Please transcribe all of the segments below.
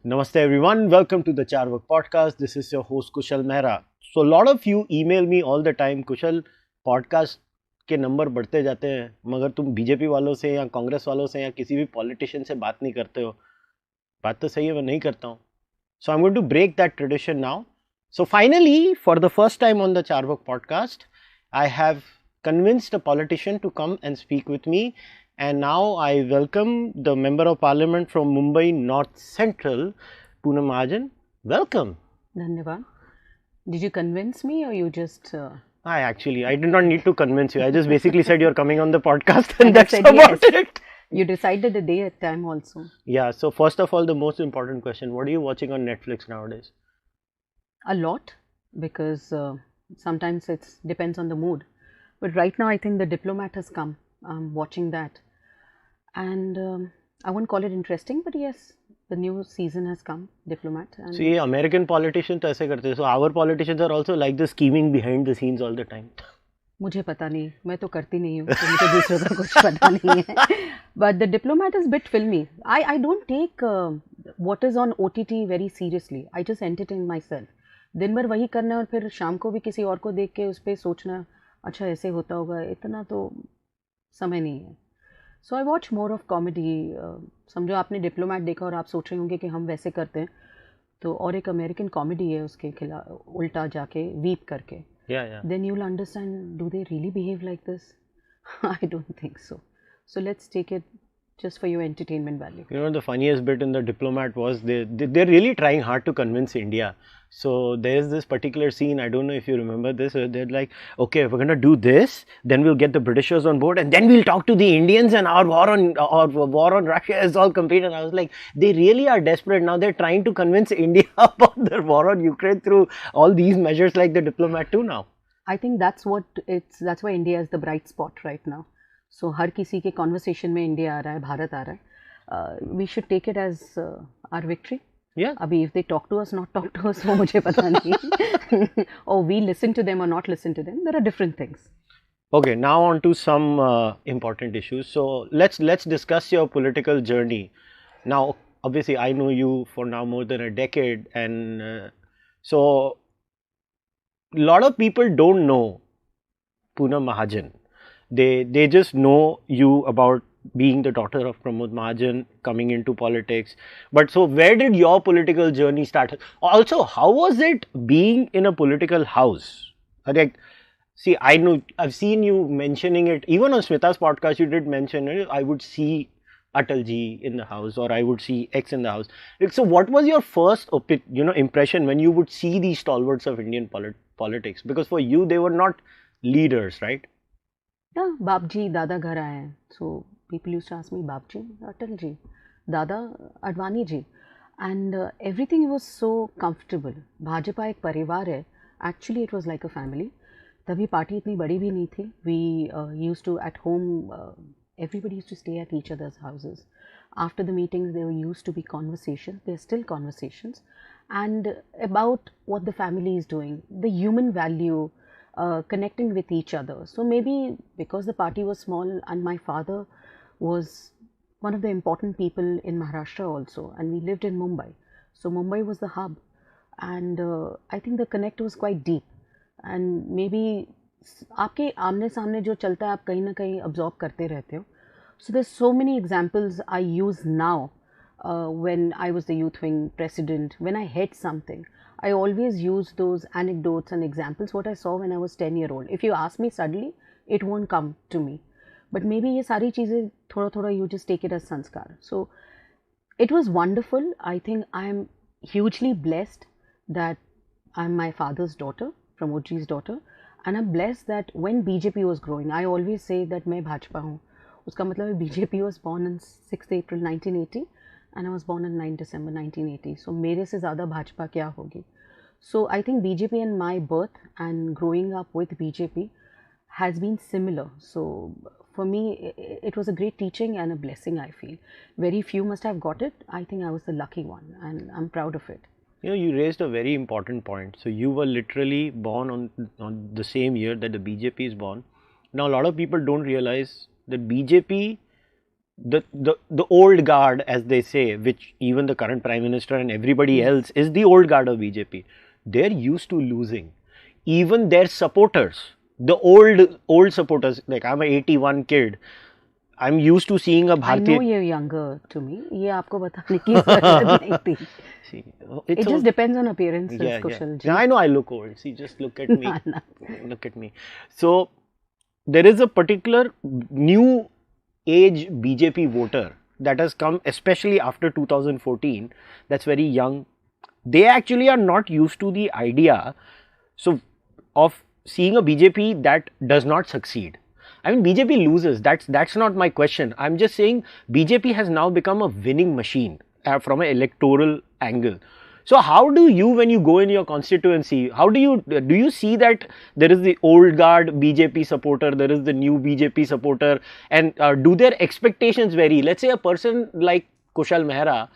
Namaste everyone, welcome to the Cārvāka podcast. This is your host kushalmehra. So a lot of you email me all the time, Kushal, podcast के number बढ़ते जाते हैं मगर तुम BJP वालों से या कांग्रेस वालों से या किसी भी पॉलिटिशियन से बात नहीं करते हो. बात तो सही है, मैं नहीं करता हूँ. So I'm going to break that tradition now. So finally, for the first time on the Cārvāka podcast, I have convinced a politician to come and speak with me. And now I welcome the Member of Parliament from Mumbai North Central, Poonam Mahajan. Welcome. Dhanyavad. Did you convince me or you just... I did not need to convince you. I just basically said you're coming on the podcast and that's said about yes. it. You decided the day at time also. Yeah, so first of all, the most important question, what are you watching on Netflix nowadays? A lot, because sometimes it depends on the mood. But right now I think The Diplomat has come. I'm watching that. And I won't call it interesting, but yes, the new season has come, Diplomat. And so, American politicians ऐसे करते हैं. So, our politicians are also like this scheming behind the scenes all the time. मुझे पता नहीं, मैं तो करती नहीं हूँ, तो मुझे दूसरों का कुछ पता नहीं है. But The Diplomat is a bit filmy. I don't take what is on OTT very seriously. I just entertain myself. दिन भर वही करना और फिर शाम को भी किसी और को देख के उस पर सोचना अच्छा ऐसे होता होगा, इतना तो समय नहीं है. So I watch more of comedy. समझो आपने डिप्लोमैट देखा और आप सोच रहे होंगे कि हम वैसे करते हैं, तो और एक अमेरिकन कॉमेडी है उसके खिलाफ उल्टा जाके वीप करके. Then you will understand, do they really behave like this? I don't think so. So let's take it just for your entertainment value. You know, the funniest bit in The Diplomat was they're really trying hard to convince India. So there's this particular scene, I don't know if you remember this, where they're like, okay, if we're going to do this, then we'll get the Britishers on board and then we'll talk to the Indians and our war on Russia is all complete. And I was like, they really are desperate. Now they're trying to convince India about their war on Ukraine through all these measures like The Diplomat too now. I think that's why India is the bright spot right now. So हर किसी के conversation में India आ रहा है, भारत आ रहा है. We should take it as our victory. Yeah. अभी if they talk to us, not talk to us, वो मुझे पता नहीं. Or we listen to them or not listen to them. There are different things. Okay, now on to some important issues. So let's discuss your political journey. Now, obviously, I know you for now more than a decade, and so a lot of people don't know Poonam Mahajan. They just know you about being the daughter of Pramod Mahajan, coming into politics. But so where did your political journey start? Also, how was it being in a political house? Like, see, I know, I've seen you mentioning it. Even on Smita's podcast, you did mention it. I would see Atalji in the house or I would see X in the house. Like, so what was your first impression when you would see these stalwarts of Indian politics? Because for you, they were not leaders, right? Yeah, Babji, Dada घर आए हैं. So people used to ask me, Babji, Atalji, Dada, Advani ji. And everything was so comfortable. Bhajpa एक परिवार है. Actually, it was like a family. तभी party इतनी बड़ी भी नहीं थी. We used to at home, everybody used to stay at each other's houses. After the meetings, there used to be conversations. There are still conversations. And about what the family is doing, the human value, connecting with each other. So maybe because the party was small and my father was one of the important people in Maharashtra also, and we lived in Mumbai. So Mumbai was the hub, and I think the connect was quite deep. And maybe आपके आमने सामने जो चलता है आप कहीं ना कहीं absorb करते रहते हो. So there's so many examples I use now when I was the youth wing president, when I head something. I always use those anecdotes and examples, what I saw when I was 10-year-old. If you ask me suddenly, it won't come to me. But maybe ये सारी चीज़ें थोड़ा you just take it as sanskar. So it was wonderful. I think I am hugely blessed that I'm my father's daughter, Pramodji's daughter. And I'm blessed that when BJP was growing, I always say that मैं भाजपा हूँ. उसका मतलब है BJP was born on 6th April 1980. And I was born on 9 December 1980. So मेरे से ज़्यादा भाजपा क्या होगी? So I think BJP and my birth and growing up with BJP has been similar. So for me, it was a great teaching and a blessing, I feel. Very few must have got it. I think I was the lucky one and I'm proud of it. You know, you raised a very important point. So you were literally born on the same year that the BJP is born. Now, a lot of people don't realize that BJP the old guard, as they say, which even the current Prime Minister and everybody else is the old guard of BJP, they're used to losing. Even their supporters, the old supporters, like I'm an 81 kid, I'm used to seeing a Bharatiya. I know you're younger to me. ये आपको बताने की जरूरत नहीं थी. See, It just depends on appearances, yeah, Kushal ji. Yeah, I know I look old. See, just look at me. Look at me. So there is a particular new age BJP voter that has come, especially after 2014. That's very young. They actually are not used to the idea of seeing a BJP that does not succeed. I mean, BJP loses. That's not my question. I'm just saying BJP has now become a winning machine from an electoral angle. So how do you, when you go in your constituency, how do you see that there is the old guard BJP supporter, there is the new BJP supporter, and do their expectations vary? Let's say a person like Kushalmehra,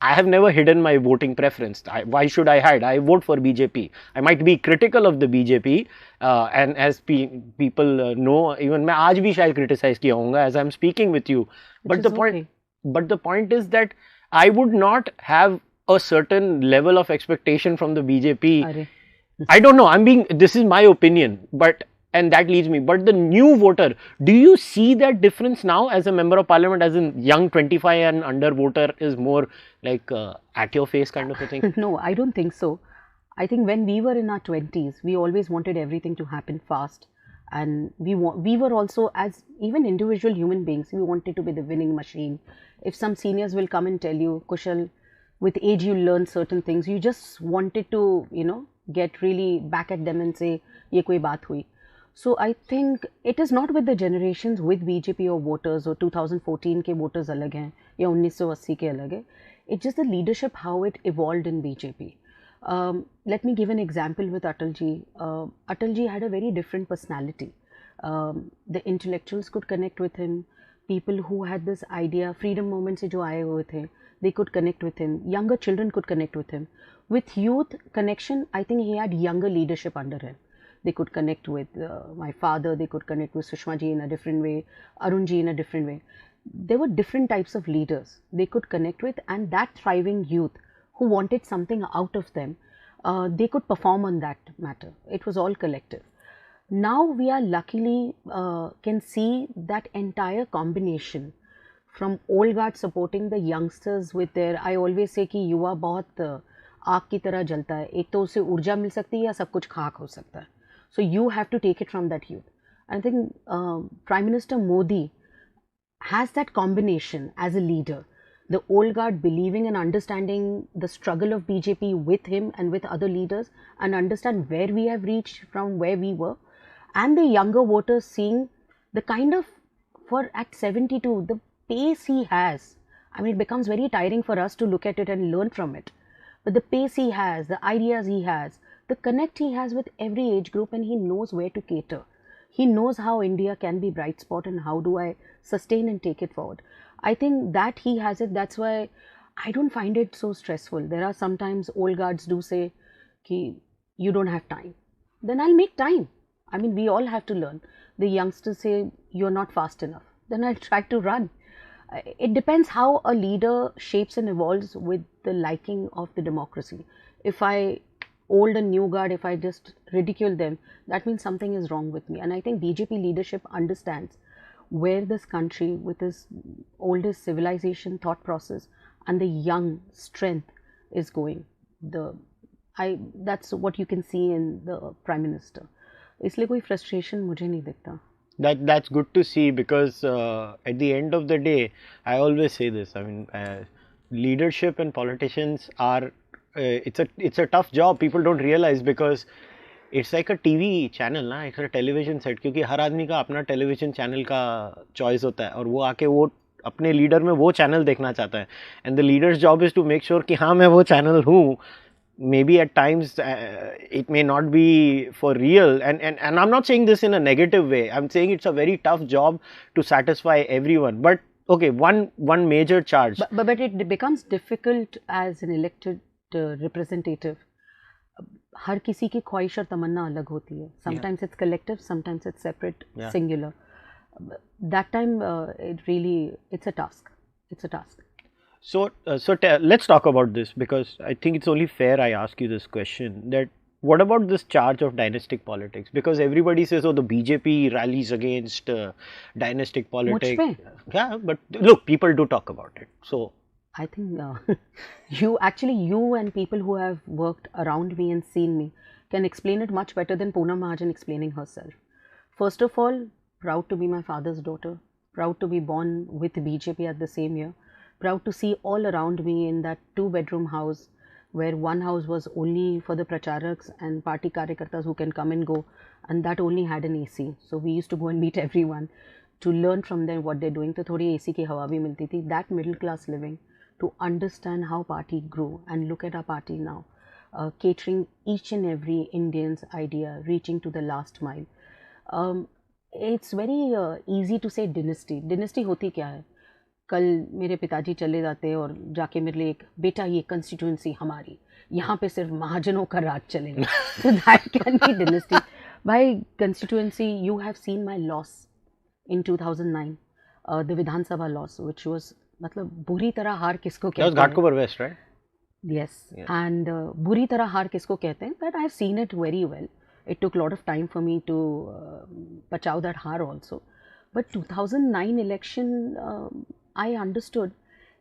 I have never hidden my voting preference. Why should I hide? I vote for BJP. I might be critical of the BJP, and as people know, even मैं आज भी शायद criticize किया होऊंगा as I'm speaking with you. But the point is that I would not have a certain level of expectation from the BJP. I don't know. This is my opinion, and that leads me. But the new voter, do you see that difference now as a member of parliament, as in young 25 and under voter is more like at your face kind of a thing? No, I don't think so. I think when we were in our 20s, we always wanted everything to happen fast. And we were also, as even individual human beings, we wanted to be the winning machine. If some seniors will come and tell you, Kushal, with age you learn certain things, you just wanted to, get really back at them and say, ye koi baat hui. So I think it is not with the generations with BJP or voters or 2014 ke voters alag hain ya 1980 ke alag hai. It's just the leadership, how it evolved in BJP. Let me give an example with Atalji. Atalji had a very different personality. The intellectuals could connect with him. People who had this idea, freedom movement se jo aaye hue the, they could connect with him. Younger children could connect with him. With youth connection, I think he had younger leadership under him. They could connect with my father, they could connect with Sushma ji in a different way, Arun ji in a different way. There were different types of leaders they could connect with, and that thriving youth who wanted something out of them, they could perform on that matter. It was all collective. Now we are luckily can see that entire combination from old guard supporting the youngsters with their, I always say कि युवा बहुत आग की तरह जलता है, एक तो उसे ऊर्जा मिल सकती है या सब कुछ खाक हो सकता है. So you have to take it from that youth. I think Prime Minister Modi has that combination as a leader. The old guard believing and understanding the struggle of BJP with him and with other leaders, and understand where we have reached from where we were, and the younger voters seeing the kind of, at 72, the pace he has. I mean, it becomes very tiring for us to look at it and learn from it. But the pace he has, the ideas he has, the connect he has with every age group, and he knows where to cater. He knows how India can be bright spot and how do I sustain and take it forward. I think that he has it. That's why I don't find it so stressful. There are sometimes old guards do say, ki, you don't have time. Then I'll make time. I mean, we all have to learn. The youngsters say, you're not fast enough. Then I'll try to run. It depends how a leader shapes and evolves with the liking of the democracy. If I old and new guard, if I just ridicule them, that means something is wrong with me. And I think BJP leadership understands where this country, with its oldest civilization thought process and the young strength, is going. That's what you can see in the Prime Minister. इसलिए कोई frustration मुझे नहीं दिखता. That's good to see, because at the end of the day, I always say this. I mean, leadership and politicians are it's a tough job. People don't realize, because it's like a TV channel ना, it's a television set. क्योंकि हर आदमी का अपना television channel का choice होता है, और वो आके वो अपने leader में वो channel देखना चाहता है. And the leader's job is to make sure कि हाँ मैं वो channel हूँ. Maybe at times it may not be for real, and I'm not saying this in a negative way. I'm saying it's a very tough job to satisfy everyone. But okay, one major charge. But it becomes difficult as an elected representative. हर किसी की ख्वाहिश और तमन्ना अलग होती है. Sometimes it's collective, sometimes it's separate, singular. that time it's a task. It's a task. So, let's talk about this, because I think it's only fair I ask you this question, that what about this charge of dynastic politics? Because everybody says, oh, the BJP rallies against dynastic politics. Much Yeah, but look, people do talk about it. So, I think you and people who have worked around me and seen me can explain it much better than Poonam Mahajan explaining herself. First of all, proud to be my father's daughter, proud to be born with BJP at the same year, proud to see all around me in that 2-bedroom house, where one house was only for the pracharaks and party karyakartas who can come and go, and that only had an AC. So we used to go and meet everyone to learn from them what they're doing. So थोड़ी AC की हवा भी मिलती थी. That middle class living, to understand how party grew, and look at our party now, catering each and every Indian's idea, reaching to the last mile. It's very easy to say dynasty. Dynasty होती क्या है? कल मेरे पिताजी चले जाते और जाके मेरे लिए एक, बेटा ये कंस्टिट्यूंसी हमारी, यहाँ पे सिर्फ महाजनों का राज चलेगा. So that can be dynasty. By constituency, you have seen my loss in 2009, the Vidhan Sabha loss, which was, मतलब बुरी तरह हार किसको कहते हैं? that was Ghatkopar West, right? Yes, yeah. And बुरी तरह हार किसको कहते हैं? That I have seen it very well. It took a lot of time for me to pachao that haar also. But 2009 election, I understood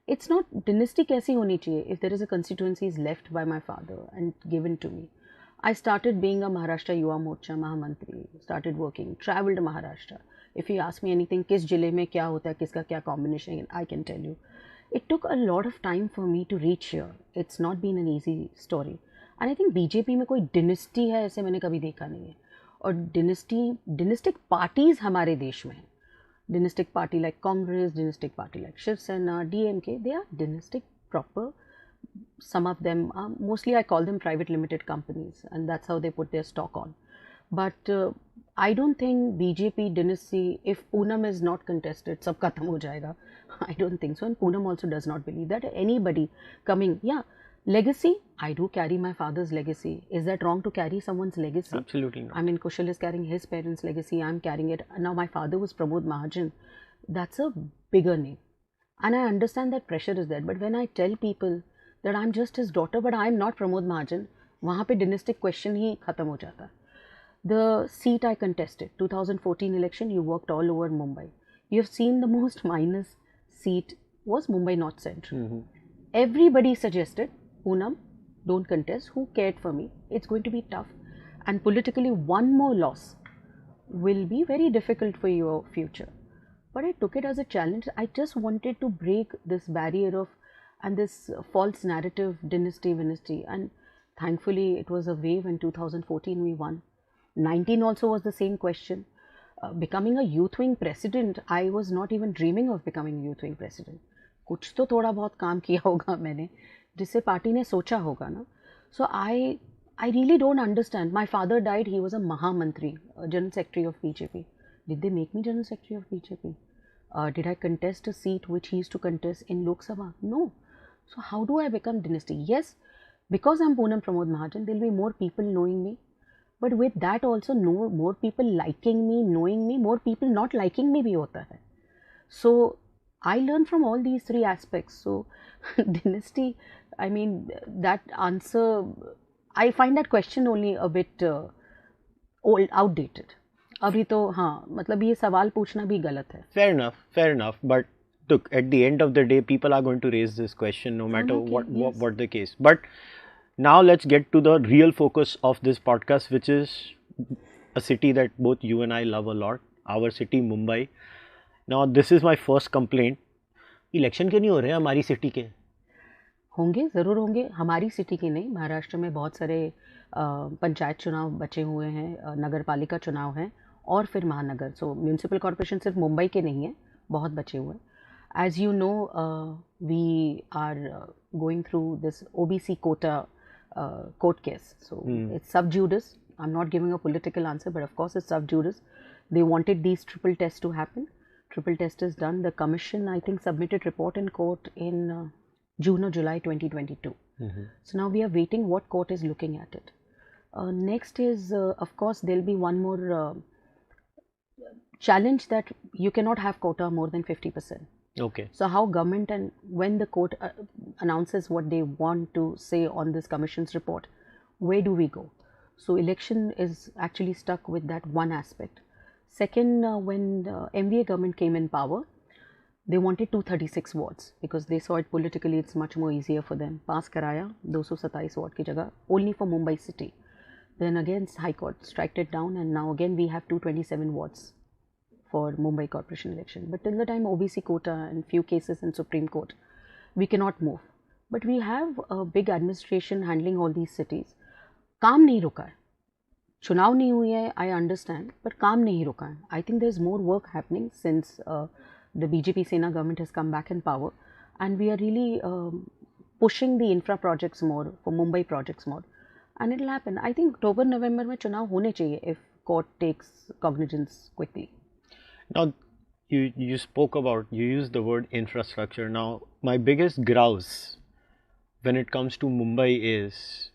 it's not dynasty kaisi honi chahiye if there is a constituency is left by my father and given to me. I started being a Maharashtra Yuva Morcha Mahamantri, started working, traveled to Maharashtra. If you ask me anything, kis jile mein kya hota hai, kiska kya combination, I can tell you. It took a lot of time for me to reach here. It's not been an easy story. And I think BJP में कोई dynasty है ऐसे मैंने कभी देखा नहीं है. और dynastic parties हमारे देश में हैं. Dynastic party like Congress, dynastic party like Shiv Sena, DMK, they are dynastic proper. Some of them are, mostly I call them private limited companies, and that's how they put their stock on. But I don't think BJP dynasty, if Poonam is not contested, sab khatam ho jayega. I don't think so, and Poonam also does not believe that anybody coming, yeah, legacy, I do carry my father's legacy. Is that wrong to carry someone's legacy? Absolutely not. I mean, Kushal is carrying his parents' legacy, I'm carrying it. Now my father was Pramod Mahajan. That's a bigger name. And I understand that pressure is there. But when I tell people that I'm just his daughter, but I'm not Pramod Mahajan, वहाँ पे dynastic question ही खत्म हो जाता. The seat I contested, 2014 election, you worked all over Mumbai. You have seen the most minus seat was Mumbai North Central. Mm-hmm. Everybody suggested, Poonam, don't contest. Who cared for me? It's going to be tough. And politically, one more loss will be very difficult for your future. But I took it as a challenge. I just wanted to break this barrier of, and this false narrative, dynasty. And thankfully, it was a wave. In 2014, we won. 19 also was the same question. Becoming a youth wing president, I was not even dreaming of becoming a youth wing president. कुछ तो थोड़ा बहुत काम किया होगा मैंने, जिससे party ने सोचा होगा ना. So I really don't understand. My father died. He was a Mahamantri, General Secretary of BJP. Did they make me General Secretary of BJP? Did I contest a seat which he used to contest in Lok Sabha? No. So how do I become dynasty? Yes, because I'm Poonam Pramod Mahajan, there will be more people knowing me. But with that also, more people liking me, knowing me, more people not liking me bhi hota hai. So I learn from all these three aspects. So dynasty, I mean, that answer, I find that question only a bit old, outdated. अभी तो हाँ, मतलब ये सवाल पूछना भी गलत है. Fair enough. But look, at the end of the day, people are going to raise this question no matter what the case. But now let's get to the real focus of this podcast, which is a city that both you and I love a lot, our city, Mumbai. Now, this is my first complaint. Election क्यों नहीं हो रहे हैं हमारी city के? होंगे, ज़रूर होंगे. हमारी सिटी के नहीं, महाराष्ट्र में बहुत सारे पंचायत चुनाव बचे हुए हैं, नगर पालिका चुनाव हैं और फिर महानगर. सो म्यूनसिपल कॉर्पोरेशन सिर्फ मुंबई के नहीं है, बहुत बचे हुए हैं. As you know, we are going through this OBC quota court case. So it's sub judice. I'm not giving a political answer, but of course it's sub judice. They wanted these triple tests to happen. Triple test is done. The commission, I think, submitted report in court in June or July 2022. So now we are waiting what court is looking at it. Next is, of course, there'll be one more challenged that you cannot have quota more than 50%. Okay. So how government, and when the court announces what they want to say on this commission's report, where do we go? So election is actually stuck with that one aspect. Second, when the MVA government came in power, they wanted 236 wards because they saw it politically, it's much more easier for them. Pass karaya 227 ward ki jagah only for Mumbai city. Then again High Court striked it down, and now again we have 227 wards for Mumbai Corporation election. But till the time OBC quota and few cases in Supreme Court, we cannot move. But we have a big administration handling all these cities. काम नहीं रुका है, चुनाव नहीं हुई है, I understand, but काम नहीं रुका है. I think there's more work happening since the BJP Sena government has come back in power, and we are really pushing the infra projects more, for Mumbai projects more, and it'll happen. I think October, November में चुनाव होने चाहिए if court takes cognizance quickly. Now, you spoke about, you used the word infrastructure. Now, my biggest grouse when it comes to Mumbai is,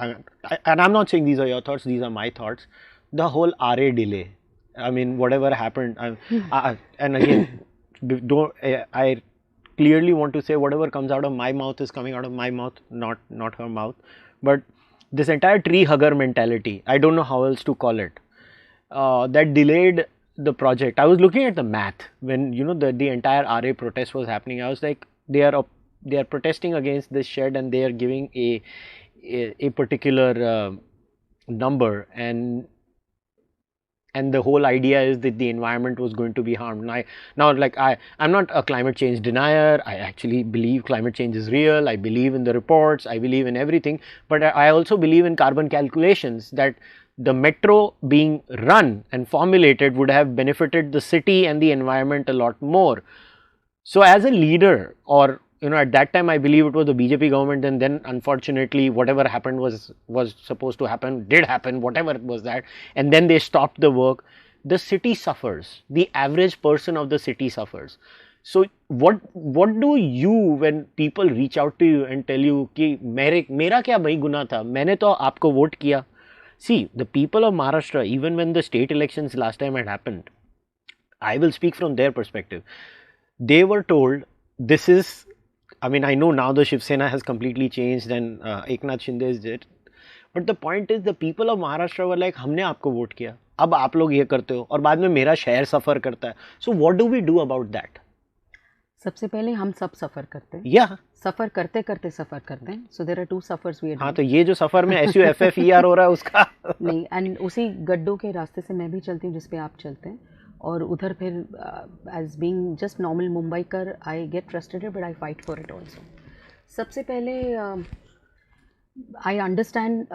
and I'm not saying these are your thoughts, these are my thoughts, the whole RA delay. I mean, whatever happened, and again, I clearly want to say whatever comes out of my mouth is coming out of my mouth, not her mouth. But this entire tree hugger mentality, I don't know how else to call it, that delayed the project. I was looking at the math when, you know, the entire RA protest was happening. I was like, they are protesting against this shed, and they are giving a particular number, and the whole idea is that the environment was going to be harmed. I'm not a climate change denier. I actually believe climate change is real. I believe in the reports. I believe in everything. But I also believe in carbon calculations, that the metro being run and formulated would have benefited the city and the environment a lot more. So as a leader, or, you know, at that time I believe it was the BJP government, and then unfortunately whatever happened was supposed to happen, did happen, whatever it was that, and then they stopped the work. The city suffers. The average person of the city suffers. So what do you, when people reach out to you and tell you कि मेरा क्या भाई गुनाह था, मैंने तो आपको vote किया. See, the people of Maharashtra, even when the state elections last time had happened, I will speak from their perspective. They were told, this is, I mean, I know now the Shiv Sena has completely changed and Eknath Shinde is dead. But the point is, the people of Maharashtra were like, हमने आपको vote किया, अब आप लोग ये करते हो, और बाद में मेरा शहर सफर करता है. So what do we do about that? सबसे पहले हम सब सफ़र करते हैं. Yeah. सफ़र करते करते सफ़र करते हैं. So there are two suffers we are doing. हाँ, तो ये जो सफ़र में SUFFER हो रहा है उसका नहीं, and उसी गड्ढों के रास्ते से मैं भी चलती हूँ जिस पे आप चलते हैं, और उधर फिर as being just normal Mumbaikar, I get frustrated but I fight for it also. सबसे पहले I understand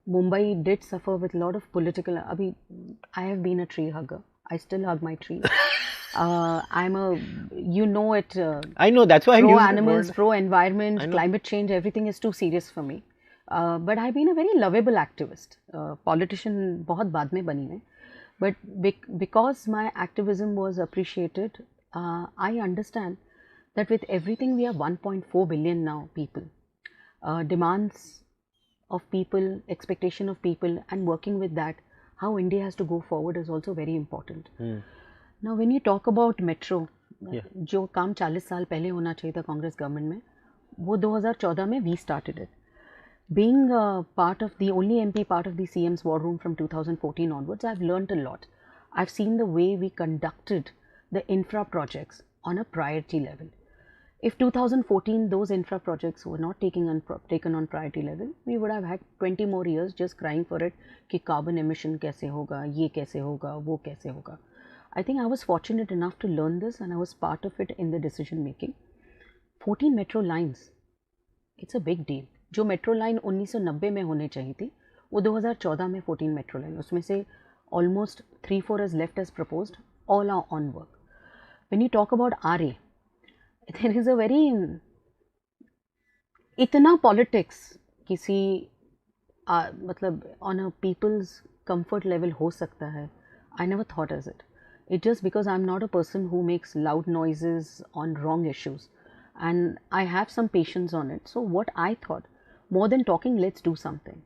Mumbai did suffer with a lot of political. अभी I have been a tree hugger. I still hug my trees. I'm a, you know it. I know, that's why I use pro the animals, word. pro environment, climate change, everything is too serious for me. But I've been a very lovable activist. Politician बहुत बाद में बनी मैं. But because my activism was appreciated, I understand that with everything we are 1.4 billion now people. Demands of people, expectation of people, and working with that, how India has to go forward is also very important. Now when you talk about metro, जो काम 40 साल पहले होना चाहिए था Congress government में, वो 2014 में we started it. Being part of the only MP part of the CM's war room from 2014 onwards, I've learnt a lot. I've seen the way we conducted the infra projects on a priority level. If 2014 those infra projects were not taken on priority level, we would have had 20 more years just crying for it कि carbon emission कैसे होगा, ये कैसे होगा, वो कैसे होगा. I think I was fortunate enough to learn this, and I was part of it in the decision making. 14 metro lines, it's a big deal. जो metro line 1990 में होने चाहिए थी, वो 2014 में 14 metro line, उसमें से almost 3-4 is left as proposed, all are on work. When you talk about RA, there is a very, इतना politics किसी मतलब on a people's comfort level हो सकता है, I never thought as it. It's just because I'm not a person who makes loud noises on wrong issues, and I have some patience on it. So what I thought, more than talking, let's do something.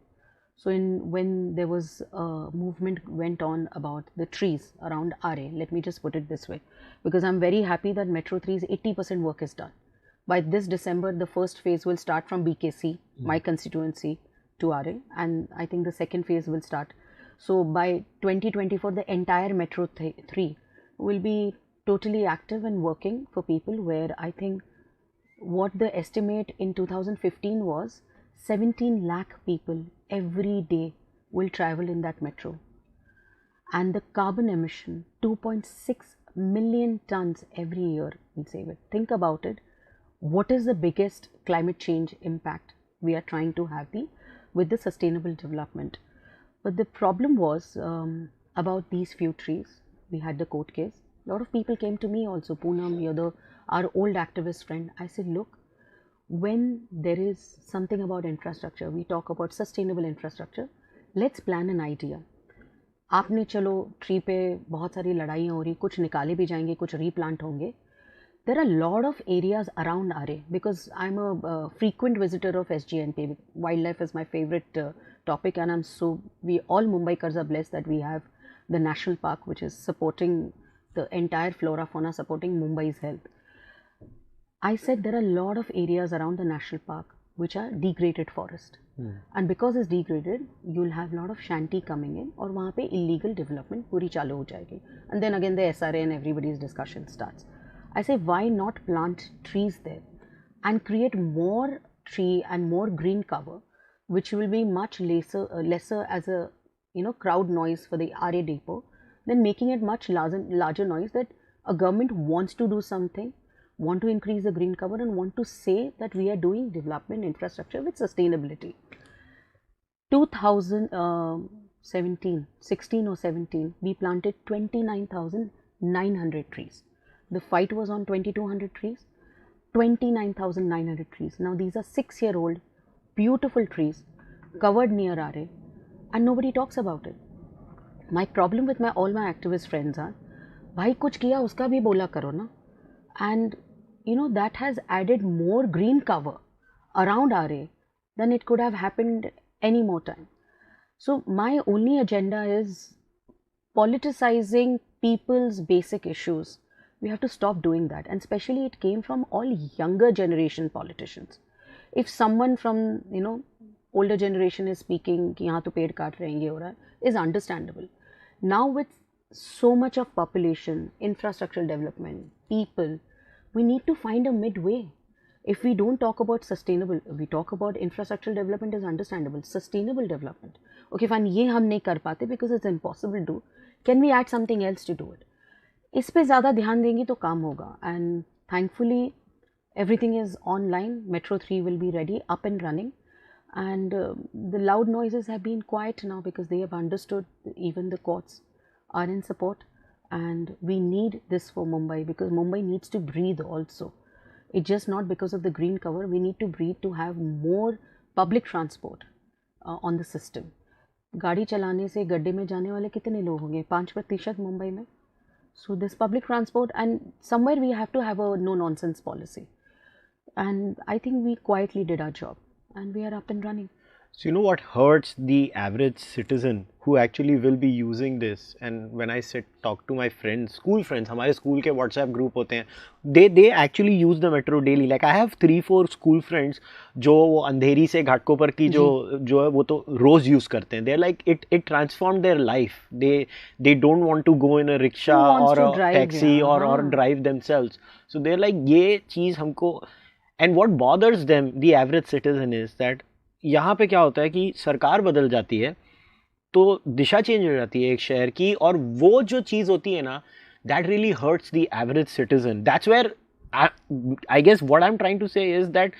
So when there was a movement went on about the trees around Aarey, let me just put it this way, because I'm very happy that Metro 3's 80% work is done. By this December, the first phase will start from BKC, my constituency, to Aarey, and I think the second phase will start. So by 2024, the entire Metro 3 will be totally active and working for people, where I think what the estimate in 2015 was 17 lakh people every day will travel in that metro. And the carbon emission, 2.6 million tons every year will save it. Think about it. What is the biggest climate change impact we are trying to have with the sustainable development? But the problem was about these few trees. We had the court case. A lot of people came to me also. Poonam, you're our old activist friend. I said, look, when there is something about infrastructure, we talk about sustainable infrastructure, let's plan an idea. आपने चलो tree पे बहुत सारी लड़ाइयाँ हो रही, कुछ निकाले भी जाएंगे, कुछ रीप्लांट होंगे. There are a lot of areas around Aarey, because I'm a frequent visitor of SGNP. Wildlife is my favorite topic, and we all Mumbaikars are blessed that we have the national park, which is supporting the entire flora fauna, supporting Mumbai's health. I said there are a lot of areas around the national park which are degraded forest, and because it's degraded, you'll have a lot of shanty coming in, और वहाँ पे illegal development पूरी चालू हो जाएगी, and then again the SRA and everybody's discussion starts. I say, why not plant trees there and create more tree and more green cover, which will be much lesser as a crowd noise for the Aarey depot, than making it much larger noise that a government wants to do something, want to increase the green cover, and want to say that we are doing development infrastructure with sustainability. 16 or 17, we planted 29,900 trees. The fight was on 2,200 trees, 29,900 trees. Now these are 6-year-old beautiful trees covered near Aarey, and nobody talks about it. My problem with all my activist friends are, भाई कुछ किया उसका भी बोला करो ना. And that has added more green cover around Aarey than it could have happened any more time. So my only agenda is politicizing people's basic issues. We have to stop doing that, and especially it came from all younger generation politicians. If someone from older generation is speaking कि यहाँ तो पेड़ काट रहे हैं, ये हो रहा है, is understandable. Now with so much of population, infrastructural development, people, we need to find a midway. If we don't talk about sustainable, we talk about infrastructural development is understandable. Sustainable development, okay fine, ये हम नहीं कर पाते because it's impossible to do. Can we add something else to do it? इस पे ज़्यादा ध्यान देंगे तो काम होगा. And thankfully everything is online. Metro 3 will be ready, up and running, and the loud noises have been quiet now because they have understood, even the courts are in support, and we need this for Mumbai because Mumbai needs to breathe also. It's just not because of the green cover. We need to breathe to have more public transport on the system. गाड़ी चलाने से गड्ढे में जाने वाले कितने लोग होंगे? 5% मुंबई में. So this public transport, and somewhere we have to have a no nonsense policy, and I think we quietly did our job and we are up and running. So what hurts the average citizen who actually will be using this, and when I talk to my friends, school friends, हमारे school के WhatsApp group होते हैं, they actually use the metro daily. Like I have 3-4 school friends जो वो अंधेरी से घाटकोपर की जो है वो तो रोज use करते हैं. They're like it transformed their life. They don't want to go in a rickshaw or a taxi or drive themselves. So they're like ये चीज हमको, and what bothers them, the average citizen, is that यहाँ पे क्या होता है कि सरकार बदल जाती है तो दिशा चेंज हो जाती है एक शहर की, और वो जो चीज़ होती है ना, that really hurts the average citizen. That's where I guess what I'm trying to say is that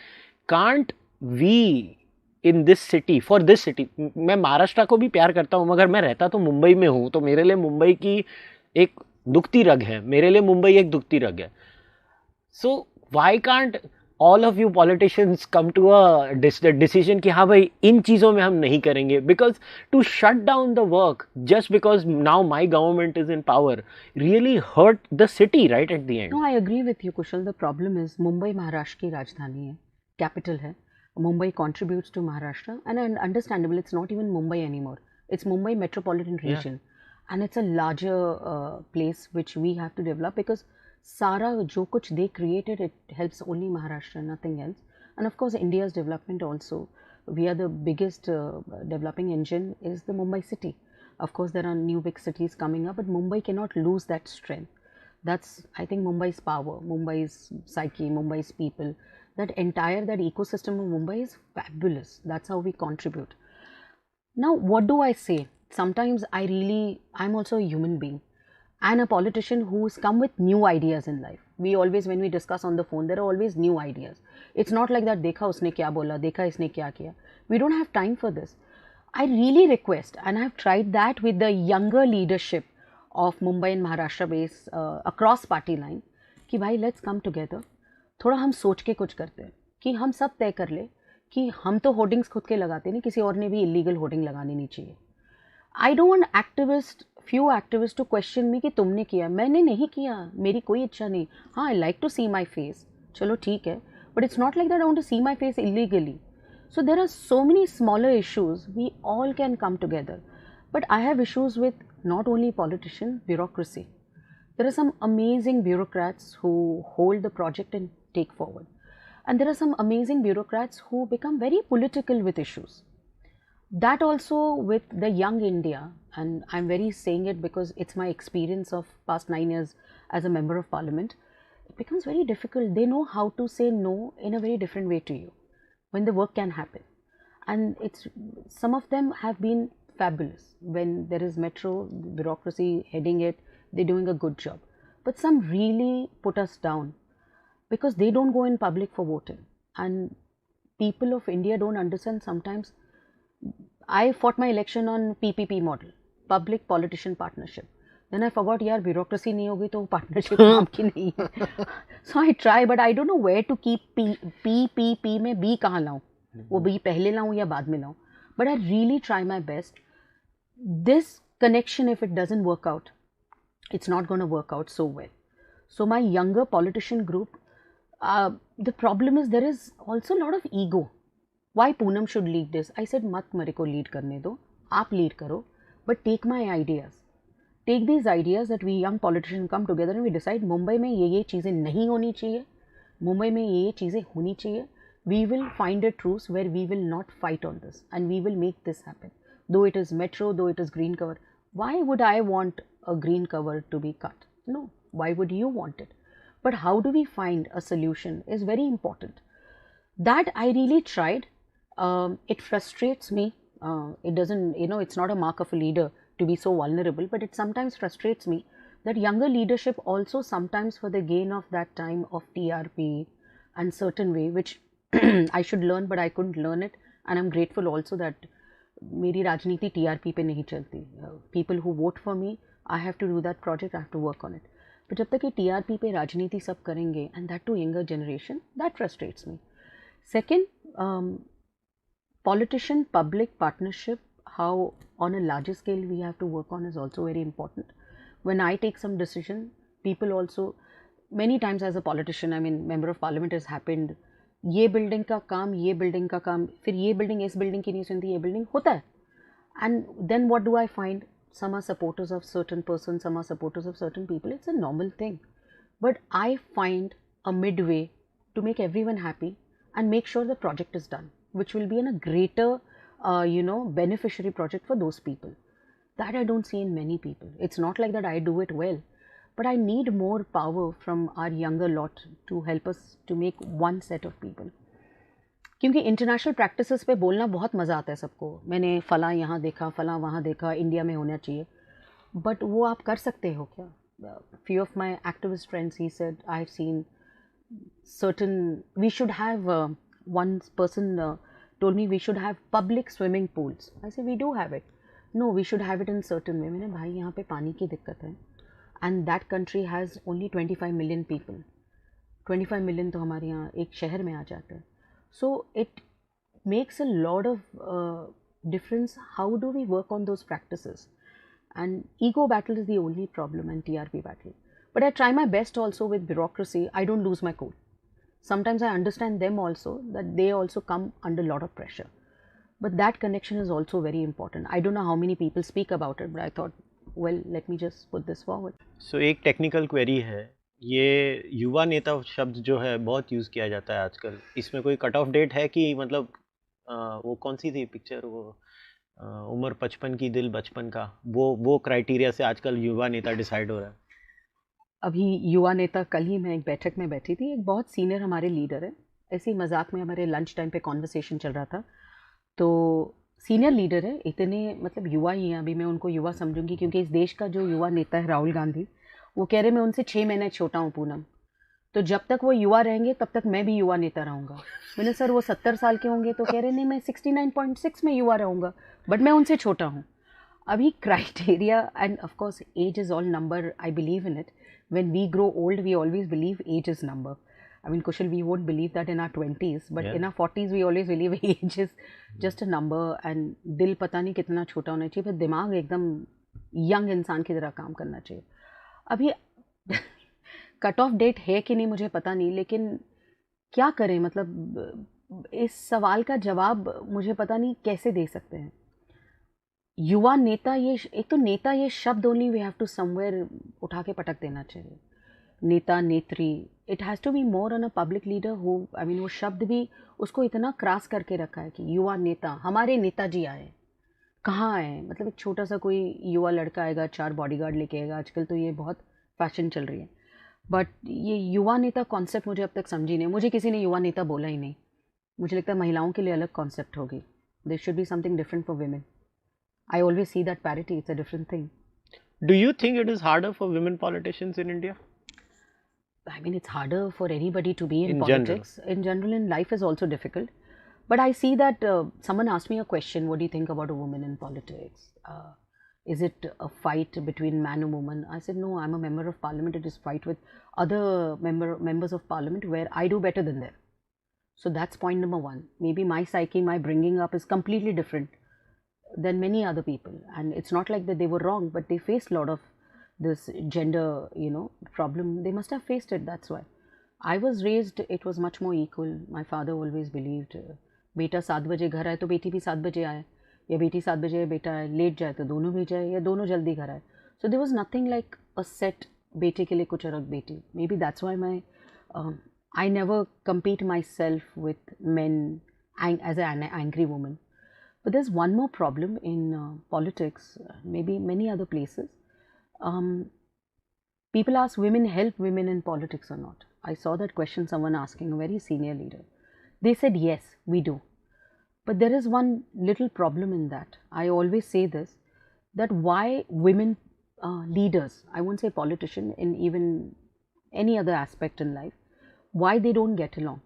can't we in this city, for this city, मैं महाराष्ट्र को भी प्यार करता हूँ मगर मैं रहता तो मुंबई में हूँ, तो मेरे लिए मुंबई की एक दुखती रग है, मेरे लिए मुंबई एक दुखती रग है. So why can't all of you politicians come to a decision कि हाँ भाई इन चीज़ों में हम नहीं करेंगे, because to shut down the work just because now my government is in power really hurt the city right at the end. No, I agree with you, Kushal. The problem is Mumbai Maharashtra की राजधानी है, capital है, Mumbai contributes to Maharashtra, and understandable, it's not even Mumbai anymore. It's Mumbai metropolitan region, and it's a larger place which we have to develop, because Sara jo kuch they created, it helps only Maharashtra, nothing else. And of course, India's development also. We are the biggest developing engine is the Mumbai city. Of course, there are new big cities coming up, but Mumbai cannot lose that strength. That's, I think, Mumbai's power, Mumbai's psyche, Mumbai's people. That entire, that ecosystem of Mumbai is fabulous. That's how we contribute. Now, what do I say? Sometimes I'm also a human being and a politician who's come with new ideas in life. We always, when we discuss on the phone, there are always new ideas. It's not like that, dekha usne kya bola, dekha isne kya kiya. We don't have time for this. I really request, and I've tried that with the younger leadership of Mumbai and Maharashtra base across party line, कि भाई let's come together. थोड़ा हम सोच के कुछ करते हैं कि हम सब तय कर ले कि हम तो होर्डिंग्स खुद के लगाते नहीं, किसी और ने भी इलीगल होर्डिंग लगानी नहीं चाहिए. I don't want few activist to question me कि तुमने किया. मैंने नहीं किया, मेरी कोई इच्छा नहीं. हाँ, I like to see my face, चलो ठीक है, but it's not like that I want to see my face illegally. So there are so many smaller issues, we all can come together. But I have issues with not only politicians, bureaucracy. There are some amazing bureaucrats who hold the project and take forward. And there are some amazing bureaucrats who become very political with issues. That also with the young India, and I'm very saying it because it's my experience of past 9 years as a member of parliament, it becomes very difficult. They know how to say no in a very different way to you, when the work can happen. And some of them have been fabulous. When there is metro, bureaucracy heading it, they're doing a good job. But some really put us down because they don't go in public for voting. And people of India don't understand sometimes. I fought my election on PPP model, public politician partnership. Then I forgot, yaar, bureaucracy nahi hogi to partnership naam ki nahi hai. So I try, but I don't know where to keep P में B कहाँ लाऊं, वो B पहले लाऊं या बाद में लाऊं. But I really try my best. This connection, if it doesn't work out, it's not going to work out so well. So my younger politician group, the problem is there is also a lot of ego. Why Poonam should lead this? I said, मत मेरे को lead करने दो, आप lead करो, but take my ideas. Take these ideas that we young politicians come together and we decide Mumbai में ये चीज़ें नहीं होनी चाहिए, Mumbai में ये चीज़ें होनी चाहिए. We will find a truce where we will not fight on this and we will make this happen. Though it is metro, though it is green cover. Why would I want a green cover to be cut? No. Why would you want it? But how do we find a solution is very important. That I really tried. It frustrates me. It doesn't, it's not a mark of a leader to be so vulnerable, but it sometimes frustrates me that younger leadership also sometimes, for the gain of that time of TRP and certain way, which I should learn, but I couldn't learn it. And I'm grateful also that मेरी राजनीति TRP पे नहीं चलती. People who vote for me, I have to do that project, I have to work on it. But जब तक ये TRP पे राजनीति सब करेंगे, and that to younger generation, that frustrates me. Second, politician public partnership, how on a larger scale we have to work on, is also very important. When I take some decision, people also, many times as a politician, I mean member of parliament, has happened, ये building का काम, ये building का काम, फिर ये building इस building की नहीं सुनती, ये बिल्डिंग होता है. And then what do I find? Some are supporters of certain person, some are supporters of certain people. It's a normal thing. But I find a midway to make everyone happy and make sure the project is done, which will be in a greater, beneficiary project for those people. That I don't see in many people. It's not like that I do it well, but I need more power from our younger lot to help us to make one set of people. क्योंकि international practices पे बोलना बहुत मज़ा आता है सबको. मैंने फला यहाँ देखा, फला वहाँ देखा, इंडिया में होना चाहिए, बट वो आप कर सकते हो क्या? Few of my activist friends, he said, I have seen certain, we should have, one person told me we should have public swimming pools. I said, we do have it. No, we should have it in certain way. मैंने भाई यहाँ पे पानी की दिक्कत है, and that country has only 25 million people. 25 million तो हमारे यहाँ एक शहर में आ जाते हैं. So it makes a lot of difference. How do we work on those practices? And ego battle is the only problem, and TRP battle. But I try my best also with bureaucracy. I don't lose my cool. Sometimes I understand them also, that they also come under a lot of pressure. But that connection is also very important. I don't know how many people speak about it, but I thought, well, let me just put this forward. So एक technical query है, ये युवा नेता शब्द जो है बहुत use किया जाता है आजकल, इसमें कोई कट ऑफ डेट है कि मतलब वो कौन सी थी पिक्चर, वो उम्र 55 की दिल बचपन का, वो क्राइटेरिया से आजकल युवा नेता डिसाइड हो रहा है? अभी युवा नेता, कल ही मैं एक बैठक में बैठी थी, एक बहुत सीनियर हमारे लीडर है, ऐसे ही मजाक में हमारे लंच टाइम पे कॉन्वर्सेशन चल रहा था, तो सीनियर लीडर है, इतने मतलब युवा ही हैं, अभी मैं उनको युवा समझूंगी क्योंकि इस देश का जो युवा नेता है राहुल गांधी, वो कह रहे मैं उनसे 6 महीने छोटा हूँ पूनम, तो जब तक वो युवा रहेंगे तब तक मैं भी युवा नेता रहूँगा। मैंने सर वो 70 साल के होंगे, तो कह रहे नहीं मैं 69.6 में युवा रहूँगा, बट मैं उनसे छोटा हूँ। अभी criteria, and of course age is all number, I believe in it. When we grow old, we always believe age is number. I mean, Kushal, we won't believe that in our 20s, but in our 40s, we always believe age is just a number. And दिल पता नहीं कितना छोटा होना चाहिए, पर दिमाग एकदम यंग इंसान की तरह काम करना चाहिए. अभी कट ऑफ डेट है कि नहीं मुझे पता नहीं, लेकिन क्या करें, मतलब इस सवाल का जवाब मुझे पता नहीं कैसे दे सकते हैं. युवा नेता, ये एक तो नेता ये शब्द only we have to somewhere उठा के पटक देना चाहिए. नेता नेत्री, it has to be more on a public leader who, I mean वो शब्द भी उसको इतना क्रॉस करके रखा है कि युवा नेता, हमारे नेताजी आए, कहाँ आए, मतलब एक छोटा सा कोई युवा लड़का आएगा 4 बॉडीगार्ड लेके आएगा, आजकल तो ये बहुत फैशन चल रही है. बट ये युवा नेता कॉन्सेप्ट मुझे अब तक समझी नहीं, मुझे किसी ने युवा नेता बोला ही नहीं. मुझे लगता है महिलाओं के लिए अलग कॉन्सेप्ट होगी. There should be something different for women. I always see that parity, it's a different thing. Do you think it is harder for women politicians in India? I mean, it's harder for anybody to be in politics. General. In general, in life is also difficult. But I see that someone asked me a question, what do you think about a woman in politics? Is it a fight between man and woman? I said, no, I'm a member of parliament. It is fight with other members of parliament where I do better than them. So that's point number one. Maybe my psyche, my bringing up is completely different than many other people, and it's not like that they were wrong, but they faced a lot of this gender, problem. They must have faced it. That's why I was raised, it was much more equal. My father always believed बेटा 7 बजे घर आए तो बेटी भी 7 बजे आए, या बेटी 7 बजे बेटा लेट जाए तो दोनों भी जाए, या दोनों जल्दी घर आए. So there was nothing like a set बेटे के लिए कुछ अलग बेटी. Maybe that's why I never compete myself with men as an angry woman. But there's one more problem in politics, maybe many other places. People ask women help women in politics or not. I saw that question someone asking, a very senior leader. They said yes, we do. But there is one little problem in that. I always say this, that why women leaders, I won't say politician, in even any other aspect in life, why they don't get along.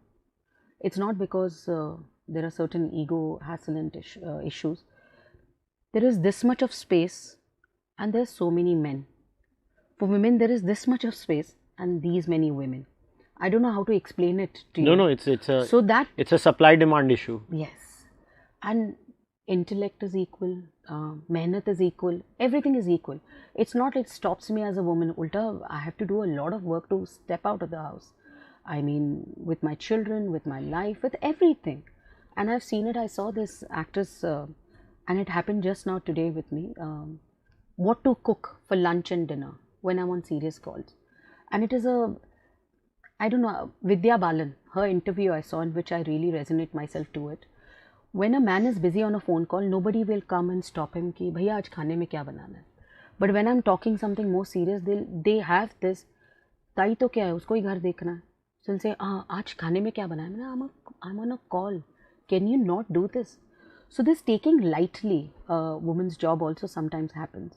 It's not because there are certain ego, hassle and issues. There is this much of space and there's so many men. For women, there is this much of space and these many women. I don't know how to explain it to you. No, it's a supply demand issue. Yes. And intellect is equal, mehnat is equal, everything is equal. It's not, it stops me as a woman. Ulta, I have to do a lot of work to step out of the house. I mean, with my children, with my life, with everything. And I've seen it. I saw this actress, and it happened just now today with me, what to cook for lunch and dinner when I'm on serious calls. And it is I don't know, Vidya Balan, her interview I saw, in which I really resonate myself to it. When a man is busy on a phone call, nobody will come and stop him कि भैया आज खाने में क्या बनाना है. But when I'm talking something more serious, they have this, ताई तो क्या है, उसको ही घर देखना है. So they'll say, आज खाने में क्या बनाया? मैंने, I'm on a call. Can you not do this? So this taking lightly a woman's job also sometimes happens.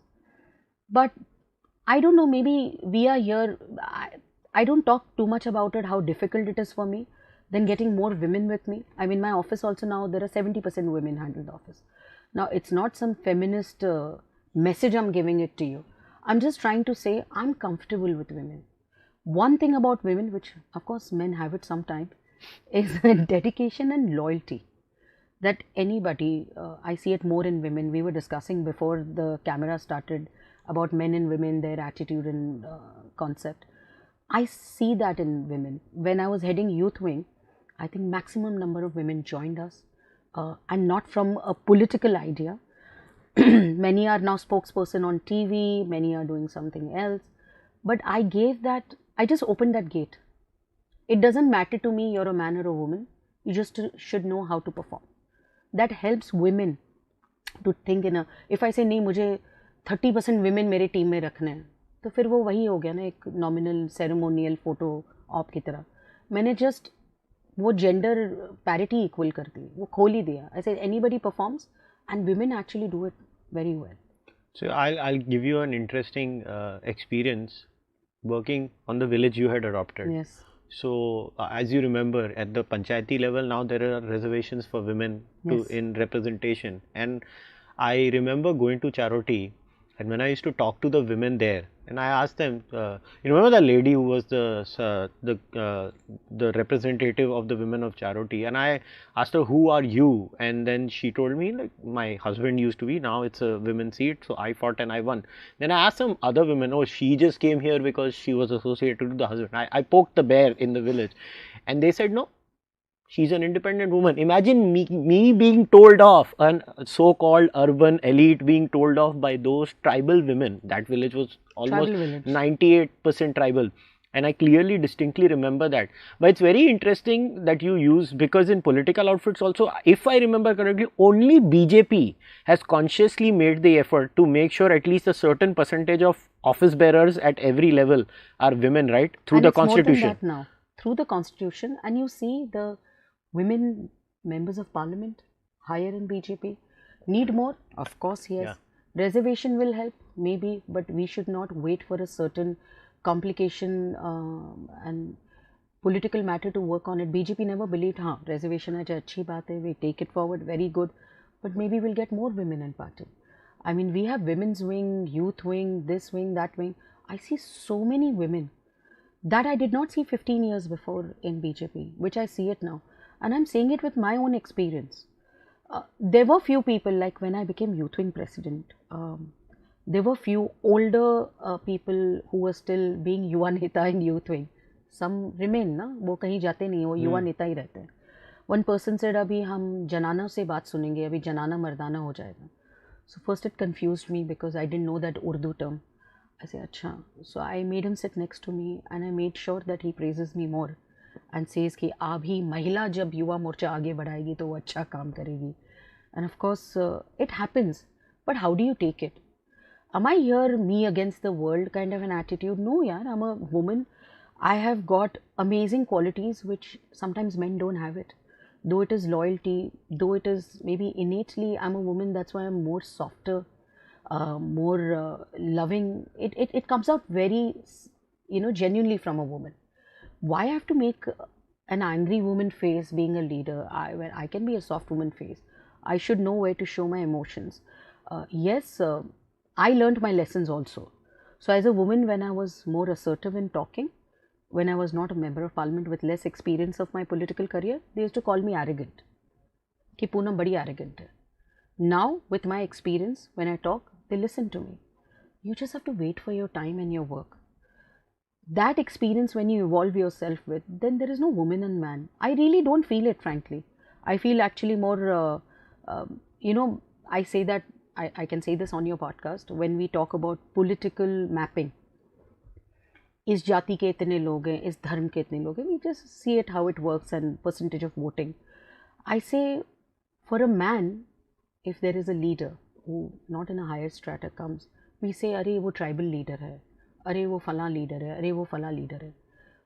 But I don't know, maybe we are here, I don't talk too much about it, how difficult it is for me, then getting more women with me. I mean, my office also now, there are 70% women handle the office. Now, it's not some feminist message I'm giving it to you. I'm just trying to say I'm comfortable with women. One thing about women, which of course men have it sometimes, is dedication and loyalty. That anybody, I see it more in women. We were discussing before the camera started about men and women, their attitude and concept. I see that in women. When I was heading youth wing, I think maximum number of women joined us, and not from a political idea. Many are now spokesperson on TV, many are doing something else. But I gave that, I just opened that gate. It doesn't matter to me you're a man or a woman, you just should know how to perform. That helps women to think in a, if I say नहीं मुझे 30% women मेरे team में रखने हैं, तो फिर वो वही हो गया ना, एक नॉमिनल सेरेमोनियल फोटो ऑप की तरह. मैंने जस्ट वो जेंडर पैरिटी इक्वल कर दी, वो खोल ही दिया. I said anybody performs and women actually do it very well. So I'll give you an interesting experience working on the village you had adopted. Yes. So as you remember, at the panchayati level now there are reservations for women Yes. in representation, and I remember going to Charoti, and when I used to talk to the women there, and I asked them, you remember the lady who was the representative of the women of Charoti, and I asked her, who are you? And then she told me, like, my husband used to be, now it's a women's seat, so I fought and I won. Then I asked some other women, oh, she just came here because she was associated with the husband. I poked the bear in the village, and they said, no, she's an independent woman. Imagine me being told off, a so-called urban elite being told off by those tribal women. That village was almost 98% tribal. And I clearly, distinctly remember that. But it's very interesting that you use, because in political outfits also, if I remember correctly, only BJP has consciously made the effort to make sure at least a certain percentage of office bearers at every level are women, right? Through And the it's constitution. more than that now. Through the constitution, and you see the women members of parliament higher in BJP. Need more? Of course, yes. Yeah. Reservation will help, maybe, but we should not wait for a certain complication and political matter to work on it. BJP never believed, reservation hai, achhi baat hai, we take it forward, very good, but maybe we'll get more women in party. I mean, we have women's wing, youth wing, this wing, that wing. I see so many women that I did not see 15 years before in BJP, which I see it now. And I'm saying it with my own experience. There were few people, like when I became youth wing president, there were few older people who were still being Yuva neta in youth wing. Some remain, na? वो कहीं जाते नहीं, वो युवा नेता ही रहते हैं. One person said, अभी हम जनाना से बात सुनेंगे, अभी जनाना मर्दाना हो जाएगा. So first it confused me because I didn't know that Urdu term. I said, अच्छा. So I made him sit next to me and I made sure that he praises me more and says कि अभी महिला जब युवा मोर्चा आगे बढ़ाएगी तो वो अच्छा काम करेगी. And of course it happens, but how do you take it? Am I here me against the world kind of an attitude? No, yaar, I'm a woman. I have got amazing qualities which sometimes men don't have it. Though it is loyalty, though it is maybe innately I'm a woman, that's why I'm more softer, more loving. It comes out very, genuinely from a woman. Why I have to make an angry woman face being a leader? I can be a soft woman face. I should know where to show my emotions. Yes, I learned my lessons also. So as a woman, when I was more assertive in talking, when I was not a member of parliament with less experience of my political career, they used to call me arrogant. Ki Poonam badi arrogant hai. Now, with my experience, when I talk, they listen to me. You just have to wait for your time and your work. That experience, when you evolve yourself with, then there is no woman and man. I really don't feel it, frankly. I feel actually more, I say that, I can say this on your podcast, when we talk about political mapping. इस जाति के इतने लोग हैं, इस धर्म के इतने लोग हैं, we just see it how it works and percentage of voting. I say, for a man, if there is a leader who not in a higher strata comes, we say, अरे वो tribal leader है, अरे वो फला leader है, अरे वो फला leader है.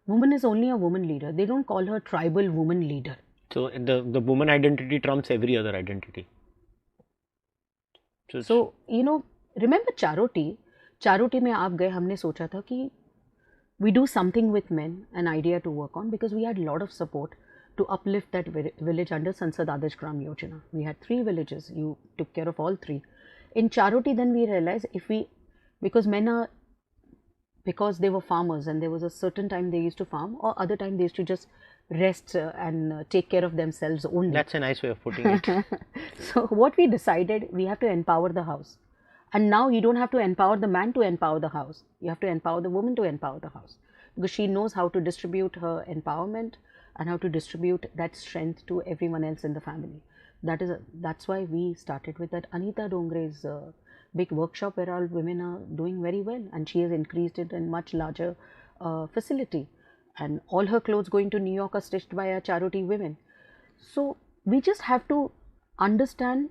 Woman is only a woman leader. They don't call her tribal woman leader. So the woman identity trumps every other identity. So remember Charoti? Charoti में आप गए, हमने सोचा था कि we do something with men, an idea to work on, because we had a lot of support to uplift that village under Sansad Adarsh Gram Yojana. We had 3 villages. You took care of all 3. In Charoti, then we realized because they were farmers and there was a certain time they used to farm, or other time they used to just rest and take care of themselves only. That's a nice way of putting it. So what we decided, we have to empower the house. And now you don't have to empower the man to empower the house. You have to empower the woman to empower the house. because she knows how to distribute her empowerment and how to distribute that strength to everyone else in the family. That's why we started with that Anita Dongre's big workshop where all women are doing very well, and she has increased it in much larger facility, and all her clothes going to New York are stitched by our charity women. So we just have to understand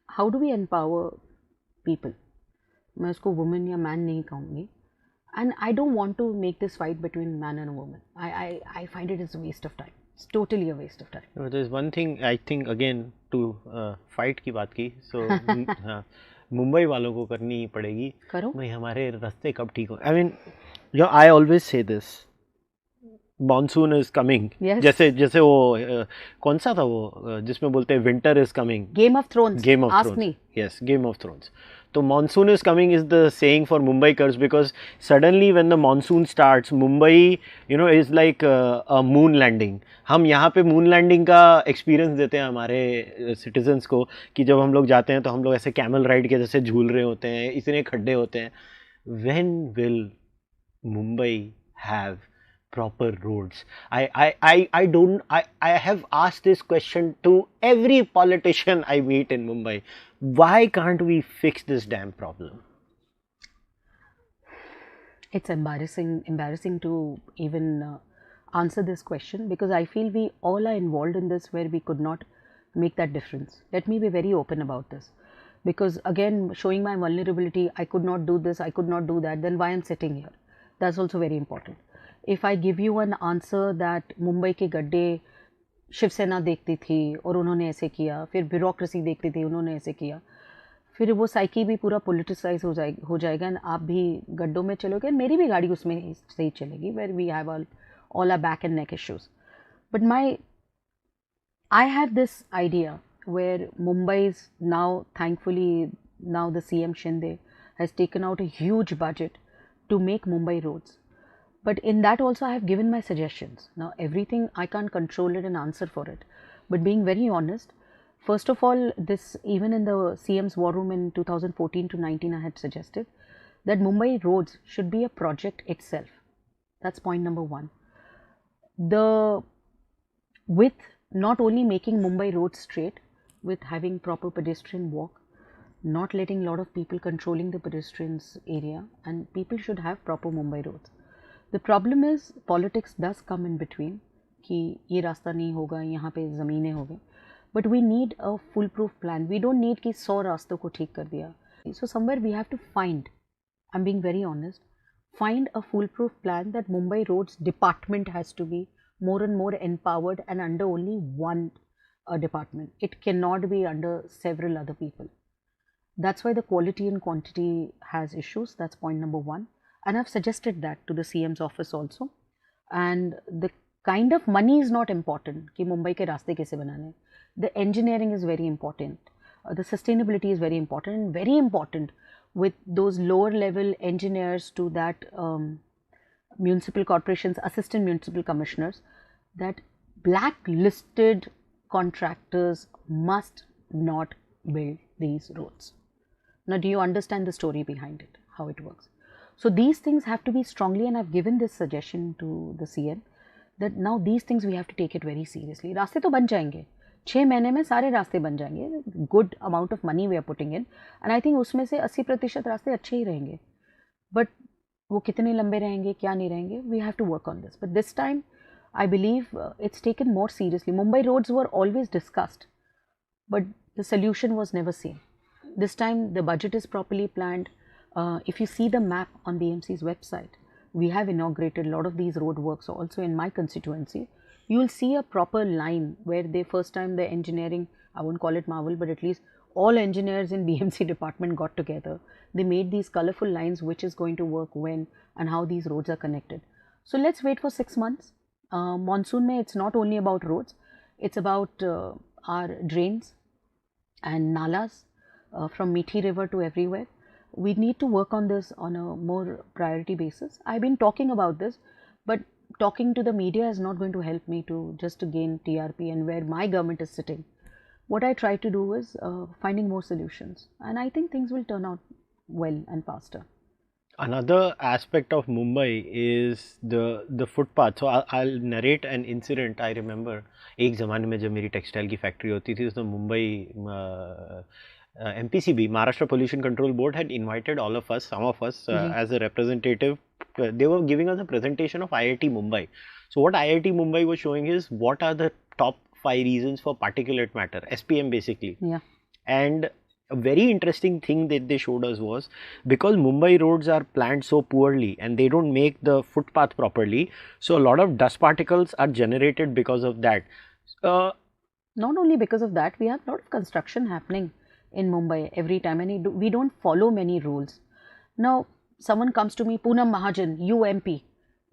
how do we empower people. मैं उसको woman या man नहीं कहूँगी, and I don't want to make this fight between man and a woman. I find it is a waste of time. It's totally a waste of time. There's one thing I think again to fight की बात की, so हाँ, मुंबई वालों को करनी पड़ेगी. करो. भाई हमारे रास्ते कब ठीक हो? I mean, I always say this. Monsoon is coming. Yes. जैसे वो कौन सा था वो जिसमें बोलते हैं winter is coming. Game of Thrones. Game of Ask Thrones. me. Yes, Game of Thrones. So monsoon is coming is the saying for Mumbaikars, because suddenly when the monsoon starts, Mumbai, is like a moon landing. हम यहाँ पे moon landing का experience देते हैं हमारे citizens को कि जब हम लोग जाते हैं तो हम लोग ऐसे camel ride के जैसे झूल रहे होते हैं, इतने खड्डे होते हैं. When will Mumbai have proper roads? I have asked this question to every politician I meet in Mumbai. Why can't we fix this damn problem? It's embarrassing to even answer this question, because I feel we all are involved in this where we could not make that difference. Let me be very open about this, because again, showing my vulnerability, I could not do this, I could not do that, then why I'm sitting here? That's also very important. If I give you an answer that Mumbai के गड्ढे शिवसेना देखती थी और उन्होंने ऐसे किया, फिर bureaucracy देखती थी उन्होंने ऐसे किया, फिर वो साइकी भी पूरा पोलिटिसाइज हो जाएगा और आप भी गड्ढों में चलोगे, मेरी भी गाड़ी उसमें सही चलेगी, where we have all our back and neck issues. But I have this idea where Mumbai's now, thankfully, now the CM Shinde has taken out a huge budget to make Mumbai roads. But in that also I have given my suggestions. Now everything I can't control it and answer for it. But being very honest, first of all, this even in the CM's war room in 2014 to 19, I had suggested that Mumbai roads should be a project itself. That's point number one. With not only making Mumbai roads straight, with having proper pedestrian walk, not letting a lot of people controlling the pedestrians area, and people should have proper Mumbai roads. The problem is politics does come in between कि ये रास्ता नहीं होगा, यहाँ पे ज़मीनें होंगी. But we need a foolproof plan. We don't need कि 100 रास्तों को ठीक कर दिया. So somewhere we have to find, I'm being very honest, find a foolproof plan that Mumbai Roads Department has to be more and more empowered and under only one department. It cannot be under several other people. That's why the quality and quantity has issues. That's point number one. And I've suggested that to the CM's office also. And the kind of money is not important कि मुंबई के रास्ते कैसे बनाने. The engineering is very important. The sustainability is very important, and very important with those lower level engineers to that municipal corporations, assistant municipal commissioners, that blacklisted contractors must not build these roads. Now, do you understand the story behind it, how it works? So these things have to be strongly, and I've given this suggestion to the CM that now these things we have to take it very seriously. रास्ते तो बन जाएंगे, 6 महीने में सारे रास्ते बन जाएंगे. Good amount of money we are putting in, and I think उसमें से 80% रास्ते अच्छे ही रहेंगे. But वो कितने लंबे रहेंगे, क्या नहीं रहेंगे, we have to work on this. But this time, I believe it's taken more seriously. Mumbai roads were always discussed, but the solution was never seen. This time, the budget is properly planned. If you see the map on BMC's website, we have inaugurated a lot of these road works also in my constituency. You will see a proper line where they first time the engineering, I won't call it marvel, but at least all engineers in BMC department got together. They made these colorful lines which is going to work when and how these roads are connected. So let's wait for 6 months. Monsoon mein, it's not only about roads, it's about our drains and nalas from Meethi River to everywhere. We need to work on this on a more priority basis. I've been talking about this, but talking to the media is not going to help me to just to gain TRP and where my government is sitting. What I try to do is finding more solutions, and I think things will turn out well and faster. Another aspect of Mumbai is the footpath. So I'll narrate an incident. I remember एक ज़माने में जब मेरी textile की factory होती थी तो Mumbai MPCB Maharashtra Pollution Control Board had invited all of us, some of us as a representative. They were giving us a presentation of IIT Mumbai. So what IIT Mumbai was showing is what are the top 5 reasons for particulate matter, SPM basically. Yeah. And a very interesting thing that they showed us was because Mumbai roads are planned so poorly and they don't make the footpath properly, so a lot of dust particles are generated because of that. Not only because of that, we have a lot of construction happening in Mumbai every time, and we don't follow many rules. Now, someone comes to me, Poonam Mahajan, UMP,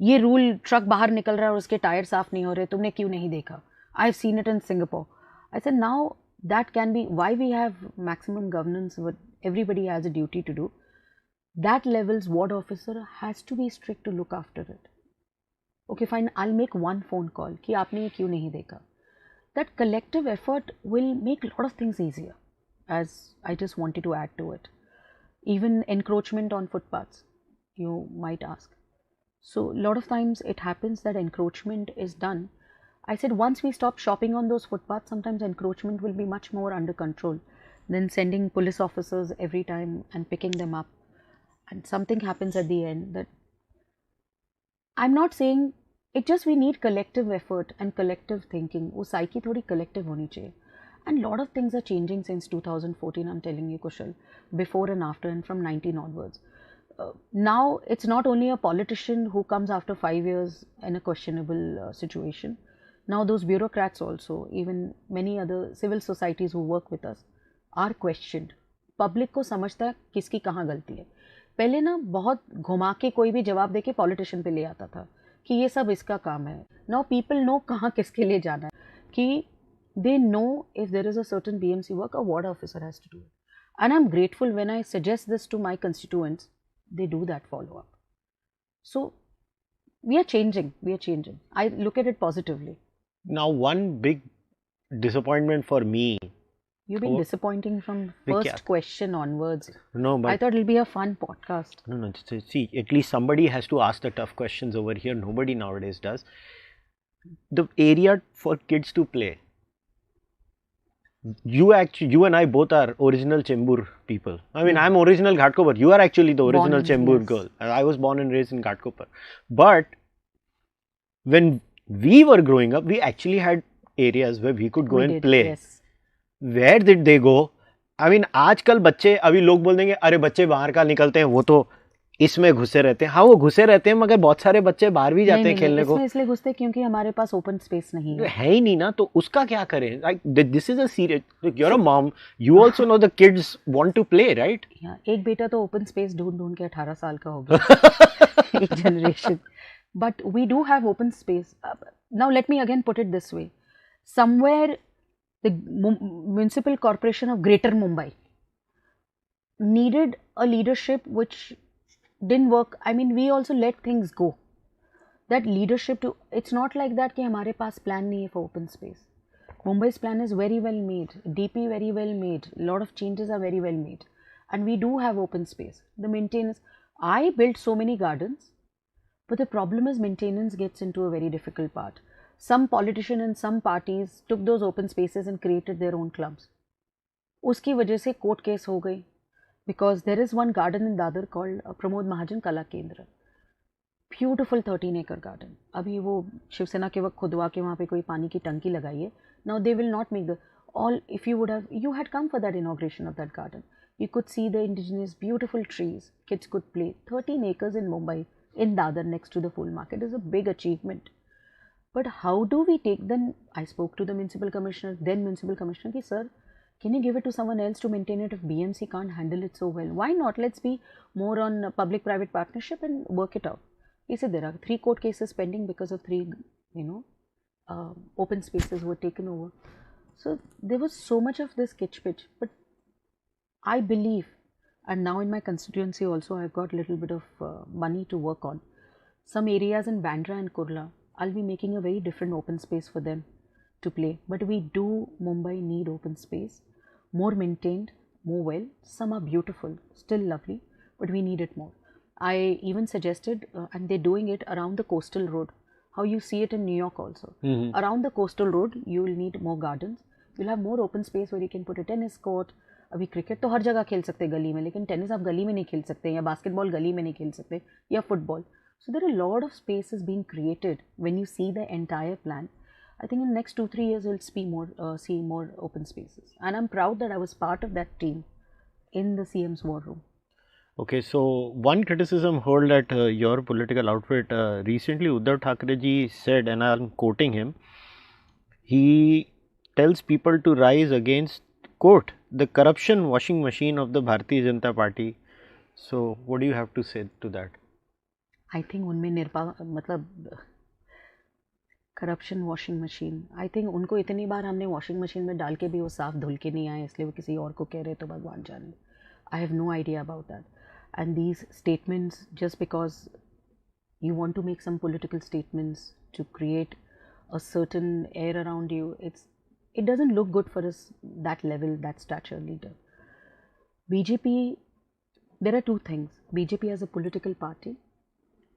ये rule truck बाहर निकल रहा है और उसके tyre साफ नहीं हो रहे, तुमने क्यों नहीं देखा? I have seen it in Singapore. I said now that can be why we have maximum governance, but everybody has a duty to do. That level's ward officer has to be strict to look after it. Okay, fine, I'll make one phone call कि आपने ये क्यों नहीं देखा. That collective effort will make a lot of things easier. As I just wanted to add to it, even encroachment on footpaths, you might ask. So a lot of times it happens that encroachment is done. I said once we stop shopping on those footpaths, sometimes encroachment will be much more under control than sending police officers every time and picking them up. And something happens at the end that I'm not saying it, just we need collective effort and collective thinking. वो psyche थोड़ी collective होनी चाहिए. And lot of things are changing since 2014. I'm telling you, Kushal, before and after, and from 19 onwards. Now it's not only a politician who comes after 5 years in a questionable situation. Now those bureaucrats also, even many other civil societies who work with us are questioned. Public को समझता है किसकी कहाँ गलती है. पहले ना बहुत घुमा के कोई भी जवाब देके पॉलिटिशियन पे ले आता था कि ये सब इसका काम है. Now people know कहाँ किसके लिए जाना है, कि they know if there is a certain BMC work, a ward officer has to do it. And I'm grateful when I suggest this to my constituents, they do that follow up. So we are changing. I look at it positively. Now, one big disappointment for me. You've been disappointing from first question onwards. No, but I thought it'll be a fun podcast. No. See, at least somebody has to ask the tough questions over here. Nobody nowadays does. The area for kids to play. You and I both are original Chembur people. I mean, I'm original Ghatkopar. You are actually the original Chembur girl. I was born and raised in Ghatkopar. But when we were growing up, we actually had areas where we could go and play. Yes. Where did they go? I mean, आजकल बच्चे, अभी लोग बोल देंगे अरे बच्चे बाहर का निकलते हैं, वो तो इसमें घुसे रहते हैं. हाँ, वो घुसे रहते हैं, मगर बहुत सारे बच्चे बाहर भी जाते हैं खेलने को. इसलिए घुसते हैं क्योंकि हमारे पास ओपन स्पेस नहीं है ही नहीं ना, तो उसका क्या करें? Like this is a serious. You're a mom. You also know the kids want to play, right? एक बेटा तो ओपन स्पेस ढूंढ के 18 साल का हो गया. एक generation. But we do have open space. Now let me again put it this way. Somewhere the municipal corporation of Greater Mumbai needed a leadership which didn't work. I mean, we also let things go. That leadership it's not like that कि हमारे पास plan नहीं है for open space. Mumbai's plan is very well made. DP very well made. A lot of changes are very well made. And we do have open space. The maintenance. I built so many gardens. But the problem is maintenance gets into a very difficult part. Some politician and some parties took those open spaces and created their own clubs. उसकी वजह से court case हो गई. Because there is one garden in Dadar called Poonam Mahajan Kala Kendra. Beautiful 13-acre garden. अभी वो शिवसेना के वक्त खुदवा के वहाँ पे कोई पानी की टंकी लगाई है. Now they will not make if you had come for that inauguration of that garden. You could see the indigenous beautiful trees. Kids could play. 13 acres in Mumbai. In Dadar next to the full market is a big achievement. But how do we take them? I spoke to the municipal commissioner, then municipal commissioner, ki, sir, can you give it to someone else to maintain it if BMC can't handle it so well? Why not? Let's be more on public-private partnership and work it out. He said there are 3 court cases pending because of 3, open spaces were taken over. So there was so much of this kitch pitch. But I believe, and now in my constituency also, I've got a little bit of money to work on. Some areas in Bandra and Kurla, I'll be making a very different open space for them to play. But we do, Mumbai need open space, more maintained, more well. Some are beautiful, still lovely, but we need it more. I even suggested, and they're doing it around the coastal road, how you see it in New York also. Around the coastal road, you will need more gardens. You'll have more open space where you can put a tennis court. अभी cricket तो हर जगह खेल सकते हैं गली में, लेकिन tennis आप गली में नहीं खेल सकते, या बास्केटबॉल गली में नहीं खेल सकते, या football. So there are a lot of spaces being created when you see the entire plan. I think in the next 2-3 years we'll see more open spaces, and I'm proud that I was part of that team in the CM's war room. Okay, so one criticism hurled at your political outfit recently, Uddhav Thackeray ji said, and I'm quoting him, he tells people to rise against, quote, the corruption washing machine of the Bharatiya Janata Party. So what do you have to say to that? I think उनमें मतलब corruption washing machine, I think उनको इतनी बार हमने washing machine में डाल के भी वो साफ धुल के नहीं आए, इसलिए वो किसी और को कह रहे तो भगवान जाने. I have no idea about that. And these statements, just because you want to make some political statements to create a certain air around you, it doesn't look good for us, that level, that stature leader. BJP, there are two things. BJP as a political party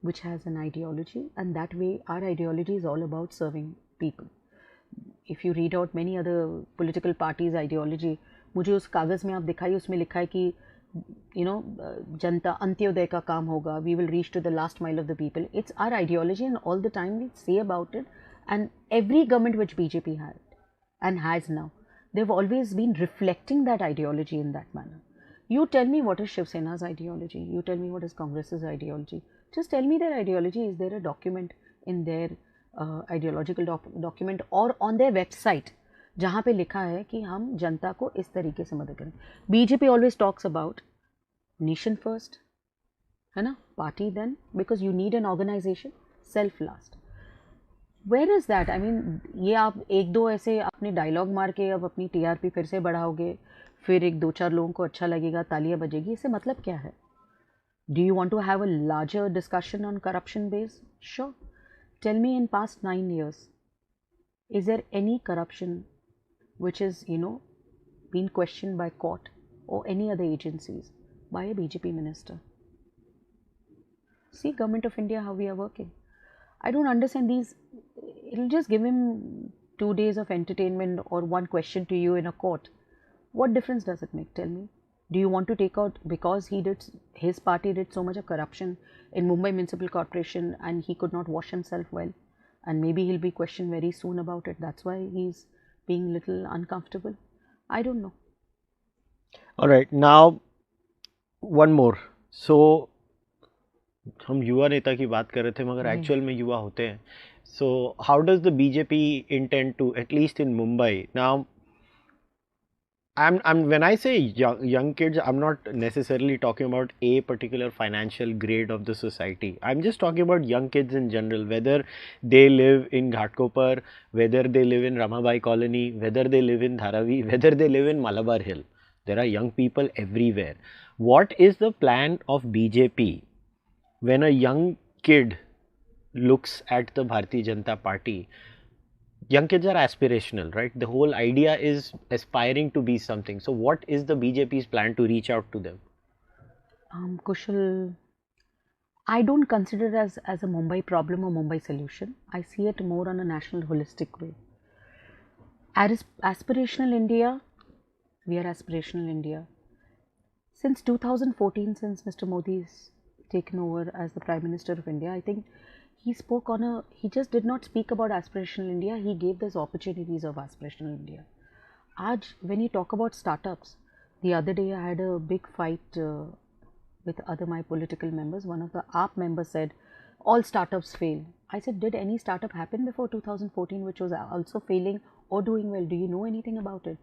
which has an ideology, and that way our ideology is all about serving people. If you read out many other political parties' ideology, मुझे उस कागज़ में आप दिखाइए, उसमें लिखा है कि जनता अंत्योदय का काम होगा, we will reach to the last mile of the people. It's our ideology, and all the time we say about it. And every government which BJP had and has now, they've always been reflecting that ideology in that manner. You tell me what is Shiv Sena's ideology. You tell me what is Congress's ideology. Just tell me their ideology. Is there a document in their ideological document or on their website जहाँ पे लिखा है कि हम जनता को इस तरीके से मदद करें? BJP always talks about nation first, है ना, party then, because you need an organization, self last. Where is that? I mean, ये आप एक दो ऐसे अपने डायलॉग मार के अब अपनी TRP फिर से बढ़ाओगे, फिर एक दो चार लोगों को अच्छा लगेगा, तालियां बजेगी, इससे मतलब क्या है? Do you want to have a larger discussion on corruption base? Sure. Tell me, in past 9 years, is there any corruption which is, been questioned by court or any other agencies by a BJP minister? See, Government of India, how we are working. I don't understand these. It'll just give him 2 days of entertainment or one question to you in a court. What difference does it make? Tell me. Do you want to take out, because his party did so much of corruption in Mumbai Municipal Corporation and he could not wash himself well, and maybe he'll be questioned very soon about it. That's why he's being little uncomfortable. I don't know. All right, now one more. So हम युवा नेता की बात कर रहे थे, मगर actual में युवा होते हैं. So how does the BJP intend to, at least in Mumbai now, when I say young kids, I'm not necessarily talking about a particular financial grade of the society. I'm just talking about young kids in general, whether they live in Ghatkopar, whether they live in Ramabai Colony, whether they live in Dharavi, whether they live in Malabar Hill. There are young people everywhere. What is the plan of BJP when a young kid looks at the Bharatiya Janata Party? Young kids are aspirational, right? The whole idea is aspiring to be something. So what is the BJP's plan to reach out to them? Kushal, I don't consider it as a Mumbai problem or Mumbai solution. I see it more on a national holistic way. Aspirational India, we are aspirational India. Since 2014, since Mr. Modi's taken over as the Prime Minister of India, I think he just did not speak about aspirational India, he gave those opportunities of aspirational India. When you talk about startups, the other day I had a big fight with my political members. One of the AAP members said, all startups fail. I said, did any startup happen before 2014 which was also failing or doing well? Do you know anything about it?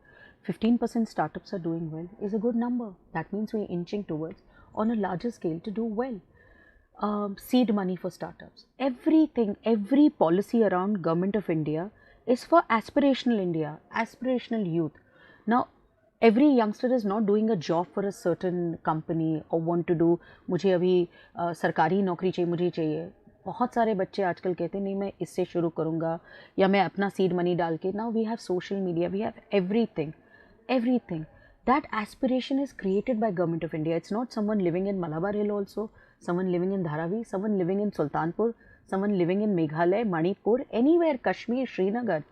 15% startups are doing well is a good number. That means we're inching towards, on a larger scale, to do well. Seed money for startups. Everything, every policy around Government of India is for aspirational India, aspirational youth. Now, every youngster is not doing a job for a certain company or want to do, मुझे अभी सरकारी नौकरी चाहिए, मुझे चाहिए. बहुत सारे बच्चे आजकल कहते हैं नहीं मैं इससे शुरू करूँगा या मैं अपना सीड मनी डाल के. Now we have social media, we have everything. That aspiration is created by Government of India. It's not someone living in Malabar Hill also, someone living in Dharavi, someone living in Sultanpur, someone living in Meghalaya, Manipur, anywhere, Kashmir, Srinagar.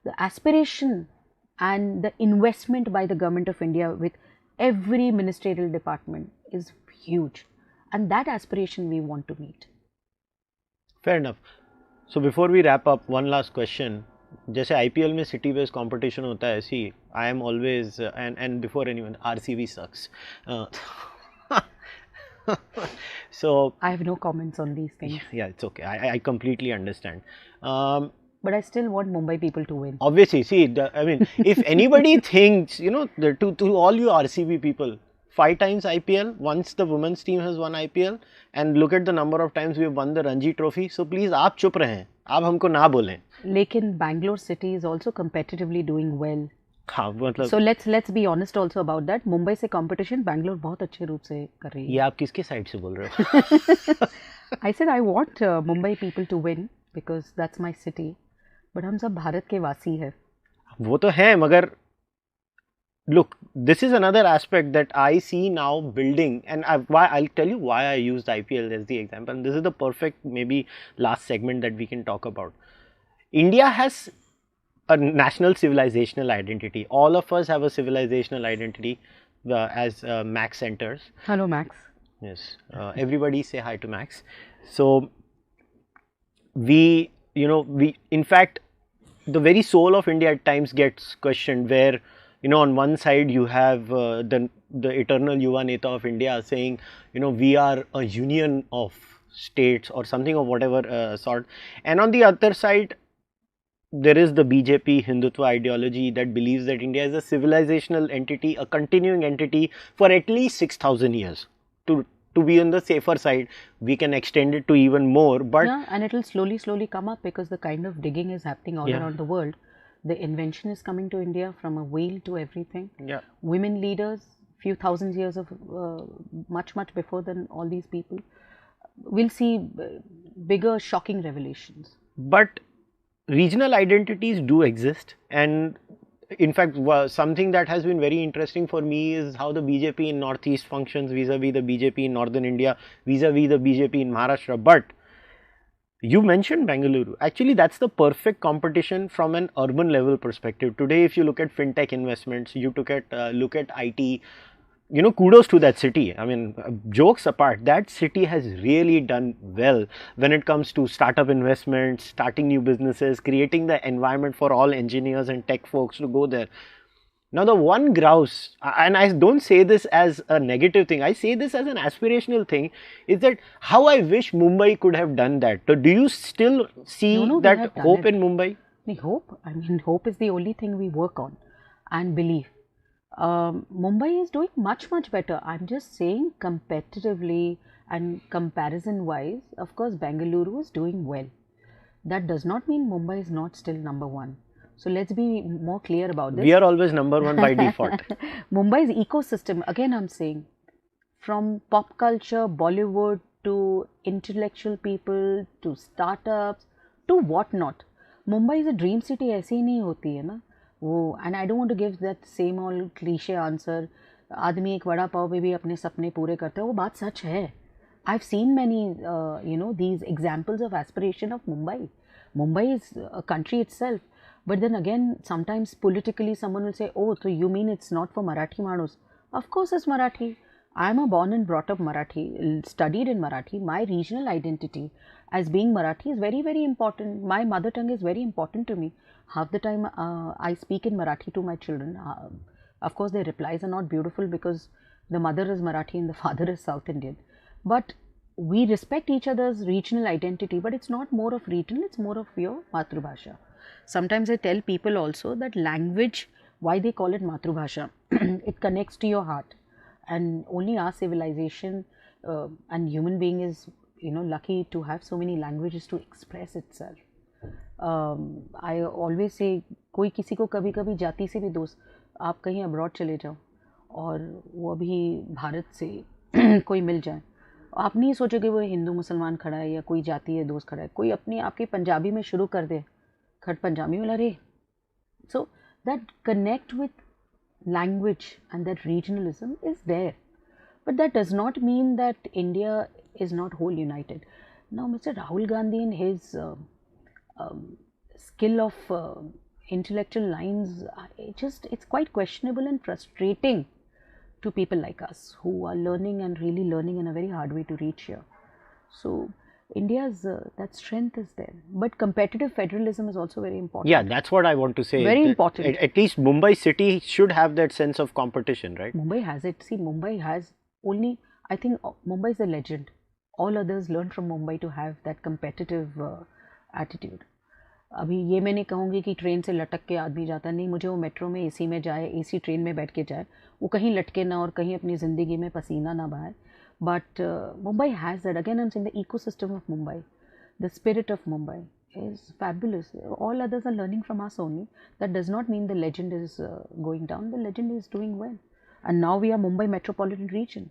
The aspiration and the investment by the government of India with every ministerial department is huge, and that aspiration we want to meet. Fair enough. So before we wrap up, one last question. जैसे IPL में city based competition होता है ऐसी I am always and before anyone RCB sucks. So I have no comments on these things. Yeah, it's okay. I completely understand. But I still want Mumbai people to win. Obviously, see, I mean, if anybody thinks, you know, to all you RCB people, 5 times IPL, once the women's team has won IPL, and look at the number of times we have won the Ranji Trophy. So please, आप चुप रहें, आप हमको ना बोलें. लेकिन Bangalore city is also competitively doing well. हाँ, मतलब. So let's be honest also about that. Mumbai से competition Bangalore बहुत अच्छे रूप से कर रही है. ये आप किसके साइड से बोल रहे हो? I said I want Mumbai people to win because that's my city. But हम सब भारत के वासी हैं. वो तो है, मगर look, this is another aspect that I see now building, and I'll tell you why I used IPL as the example. And this is the perfect maybe last segment that we can talk about. India has a national civilizational identity. All of us have a civilizational identity as Max centers. Hello, Max. Yes, everybody say hi to Max. So we, in fact, the very soul of India at times gets questioned, where, on one side you have the eternal Yuva neta of India saying, we are a union of states or something of whatever sort, and on the other side there is the BJP Hindutva ideology that believes that India is a civilizational entity, a continuing entity for at least 6,000 years. To be on the safer side, we can extend it to even more, but yeah, and it will slowly come up because the kind of digging is happening all around the world. The invention is coming to India, from a wheel to everything. Yeah. Women leaders, few thousand years of much before than all these people. We'll see bigger shocking revelations. But regional identities do exist, and in fact something that has been very interesting for me is how the BJP in Northeast functions vis-a-vis the BJP in Northern India, vis-a-vis the BJP in Maharashtra. But you mentioned Bengaluru. Actually, that's the perfect competition from an urban level perspective. Today, if you look at fintech investments, you look at IT, kudos to that city. I mean, jokes apart, that city has really done well when it comes to startup investments, starting new businesses, creating the environment for all engineers and tech folks to go there. Now, the one grouse, and I don't say this as a negative thing, I say this as an aspirational thing, is that how I wish Mumbai could have done that. So do you still see that hope in Mumbai? Hope? I mean, hope is the only thing we work on and believe. Mumbai is doing much better. I'm just saying competitively and comparison wise, of course, Bengaluru is doing well. That does not mean Mumbai is not still number one. So let's be more clear about this. We are always number one by default. Mumbai's ecosystem, again I'm saying, from pop culture, Bollywood, to intellectual people, to startups, to whatnot. Mumbai is a dream city, ऐसे ही नहीं होती है ना वो. And I don't want to give that same old cliche answer. आदमी एक वड़ा पाव पे भी अपने सपने पूरे करता है, वो बात सच है. I've seen many, these examples of aspiration of Mumbai. Mumbai is a country itself. But then again, sometimes politically someone will say, oh, so you mean it's not for Marathi Manus? Of course it's Marathi. I am a born and brought up Marathi, studied in Marathi. My regional identity as being Marathi is very, very important. My mother tongue is very important to me. Half the time I speak in Marathi to my children. Of course, their replies are not beautiful because the mother is Marathi and the father is South Indian. But we respect each other's regional identity, but it's not more of regional, it's more of your Matrubhasha. Sometimes I tell people also that language, why they call it Matrubhasha, it connects to your heart, and only our civilization and human being is lucky to have so many languages to express itself. I always say, कोई किसी को कभी कभी जाति से भी दोस्त, आप कहीं अब्रॉड चले जाओ और वो अभी भारत से कोई मिल जाए, आप नहीं सोचोगे वो हिंदू मुसलमान खड़ा है या कोई जाति है दोस्त खड़ा है, कोई अपनी आपके पंजाबी में शुरू कर दे, खट पंजाबी वाला रे. So that connect with language and that regionalism is there, but that does not mean that India is not whole united. Now Mr. Rahul Gandhi in his skill of intellectual lines, it's quite questionable and frustrating to people like us who are learning and really learning in a very hard way to reach here. So India's that strength is there, but competitive federalism is also very important. Yeah, that's what I want to say. Very important. At least Mumbai city should have that sense of competition, right? Mumbai has it. See, Mumbai has only, I think Mumbai is a legend. All others learn from Mumbai to have that competitive attitude. अभी ये मैं नहीं कहूँगी कि train से लटक के आदमी जाता, नहीं, मुझे वो मेट्रो में एसी में जाए, एसी ट्रेन में बैठ के जाए, वो कहीं लटके ना और कहीं अपनी ज़िंदगी में पसीना ना बहाए. But Mumbai has that. Again, I'm saying the ecosystem of Mumbai, the spirit of Mumbai is fabulous. All others are learning from us only. That does not mean the legend is going down. The legend is doing well. And now we are Mumbai metropolitan region.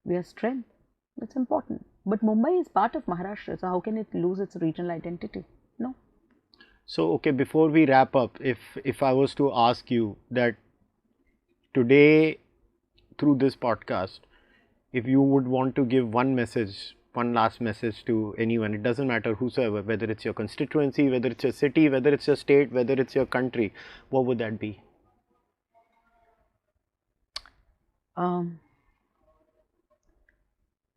We are strength. That's important. But Mumbai is part of Maharashtra. So how can it lose its regional identity? No. So, okay, before we wrap up, if I was to ask you that today through this podcast, if you would want to give one message, one last message to anyone, it doesn't matter whosoever, whether it's your constituency, whether it's your city, whether it's your state, whether it's your country, what would that be?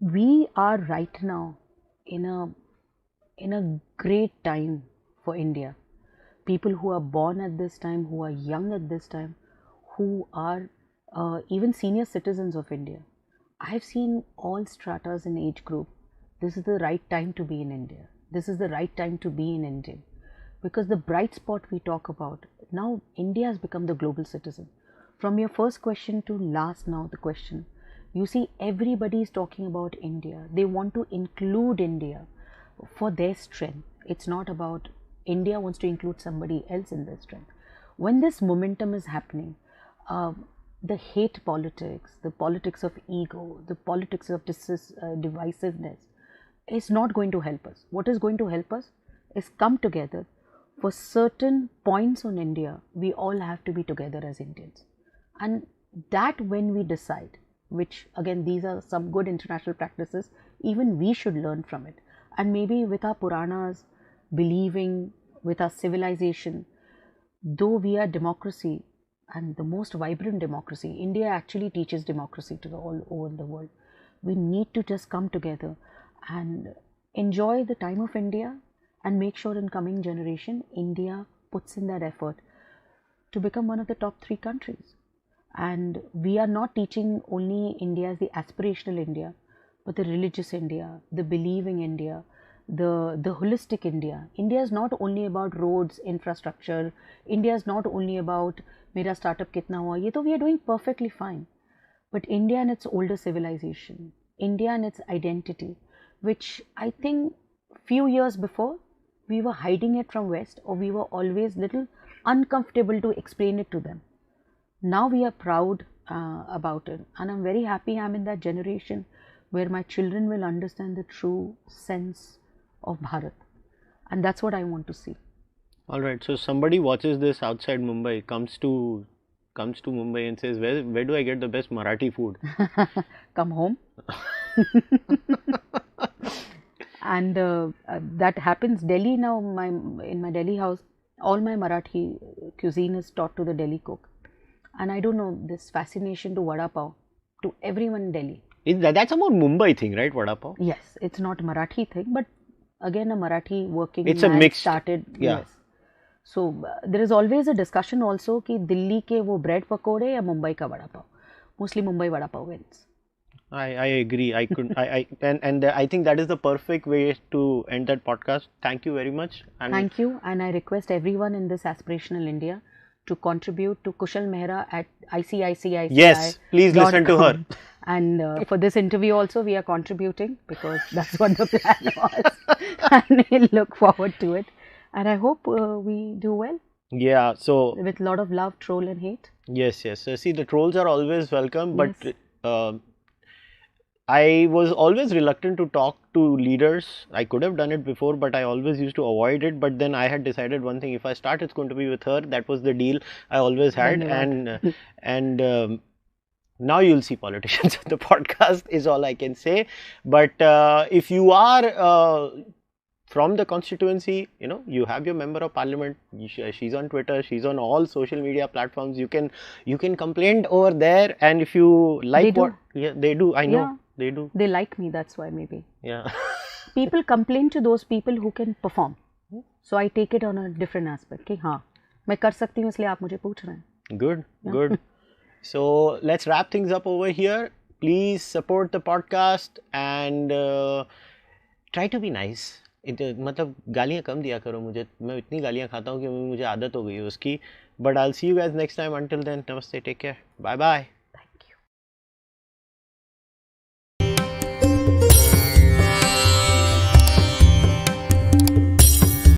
We are right now in a great time for India. People who are born at this time, who are young at this time, who are even senior citizens of India. I have seen all stratas in age group. This is the right time to be in India. This is the right time to be in India. Because the bright spot we talk about, now India has become the global citizen. From your first question to last now the question, you see everybody is talking about India. They want to include India for their strength. It's not about India wants to include somebody else in their strength. When this momentum is happening, the hate politics, the politics of ego, the politics of divisiveness is not going to help us. What is going to help us is come together. For certain points on India, we all have to be together as Indians. And that when we decide, which again these are some good international practices, even we should learn from it. And maybe with our Puranas, believing with our civilization, though we are democracy and the most vibrant democracy, India actually teaches democracy to all over the world. We need to just come together and enjoy the time of India and make sure in coming generation, India puts in that effort to become one of the top 3 countries. And we are not teaching only India as the aspirational India, but the religious India, the believing India, the holistic India. India is not only about roads, infrastructure. India is not only about mera startup kitna hua. Ye to we are doing perfectly fine. But India and its older civilization, India and its identity, which I think few years before we were hiding it from West, or we were always little uncomfortable to explain it to them. Now we are proud about it, and I'm very happy I'm in that generation where my children will understand the true sense of Bharat, and that's what I want to see. All right, so somebody watches this outside Mumbai, comes to Mumbai and says, where do I get the best Marathi food? Come home. And that happens. Delhi now, in my Delhi house, all my Marathi cuisine is taught to the Delhi cook. And I don't know, this fascination to vada pav, to everyone in Delhi. That's a more Mumbai thing, right, vada pav? Yes, it's not a Marathi thing, but again a Marathi working it's a mix started. Yeah. Yes. So there is always a discussion also कि दिल्ली के वो bread पकोड़े या मुंबई का vada pav. Mostly Mumbai vada pav wins. I agree. And I think that is the perfect way to end that podcast. Thank you very much. And thank you, and I request everyone in this aspirational India to contribute to kushalmehra at icici. Yes, please listen to her. And for this interview also we are contributing because that's what the plan was. And we'll look forward to it. And I hope we do well. Yeah, so with a lot of love, troll and hate. Yes. So see, the trolls are always welcome, but yes. I was always reluctant to talk to leaders. I could have done it before, but I always used to avoid it. But then I had decided one thing: if I start, it's going to be with her. That was the deal I always had, and now you'll see politicians on the podcast is all I can say. But if you are from the constituency, you know, you have your member of parliament, she's on Twitter, she's on all social media platforms, you can complain over there, and if you like they do, I know, they do. They like me, that's why maybe. Yeah. People complain to those people who can perform. So I take it on a different aspect. कि हाँ, मैं कर सकती हूँ इसलिए आप मुझे पूछ रहे हैं. Good, good. So let's wrap things up over here. Please support the podcast and try to be nice. मतलब गालियाँ कम दिया करो मुझे, मैं इतनी गालियाँ खाता हूँ कि मुझे आदत हो गई है उसकी. But I'll see you guys next time. Until then, namaste, take care, bye bye.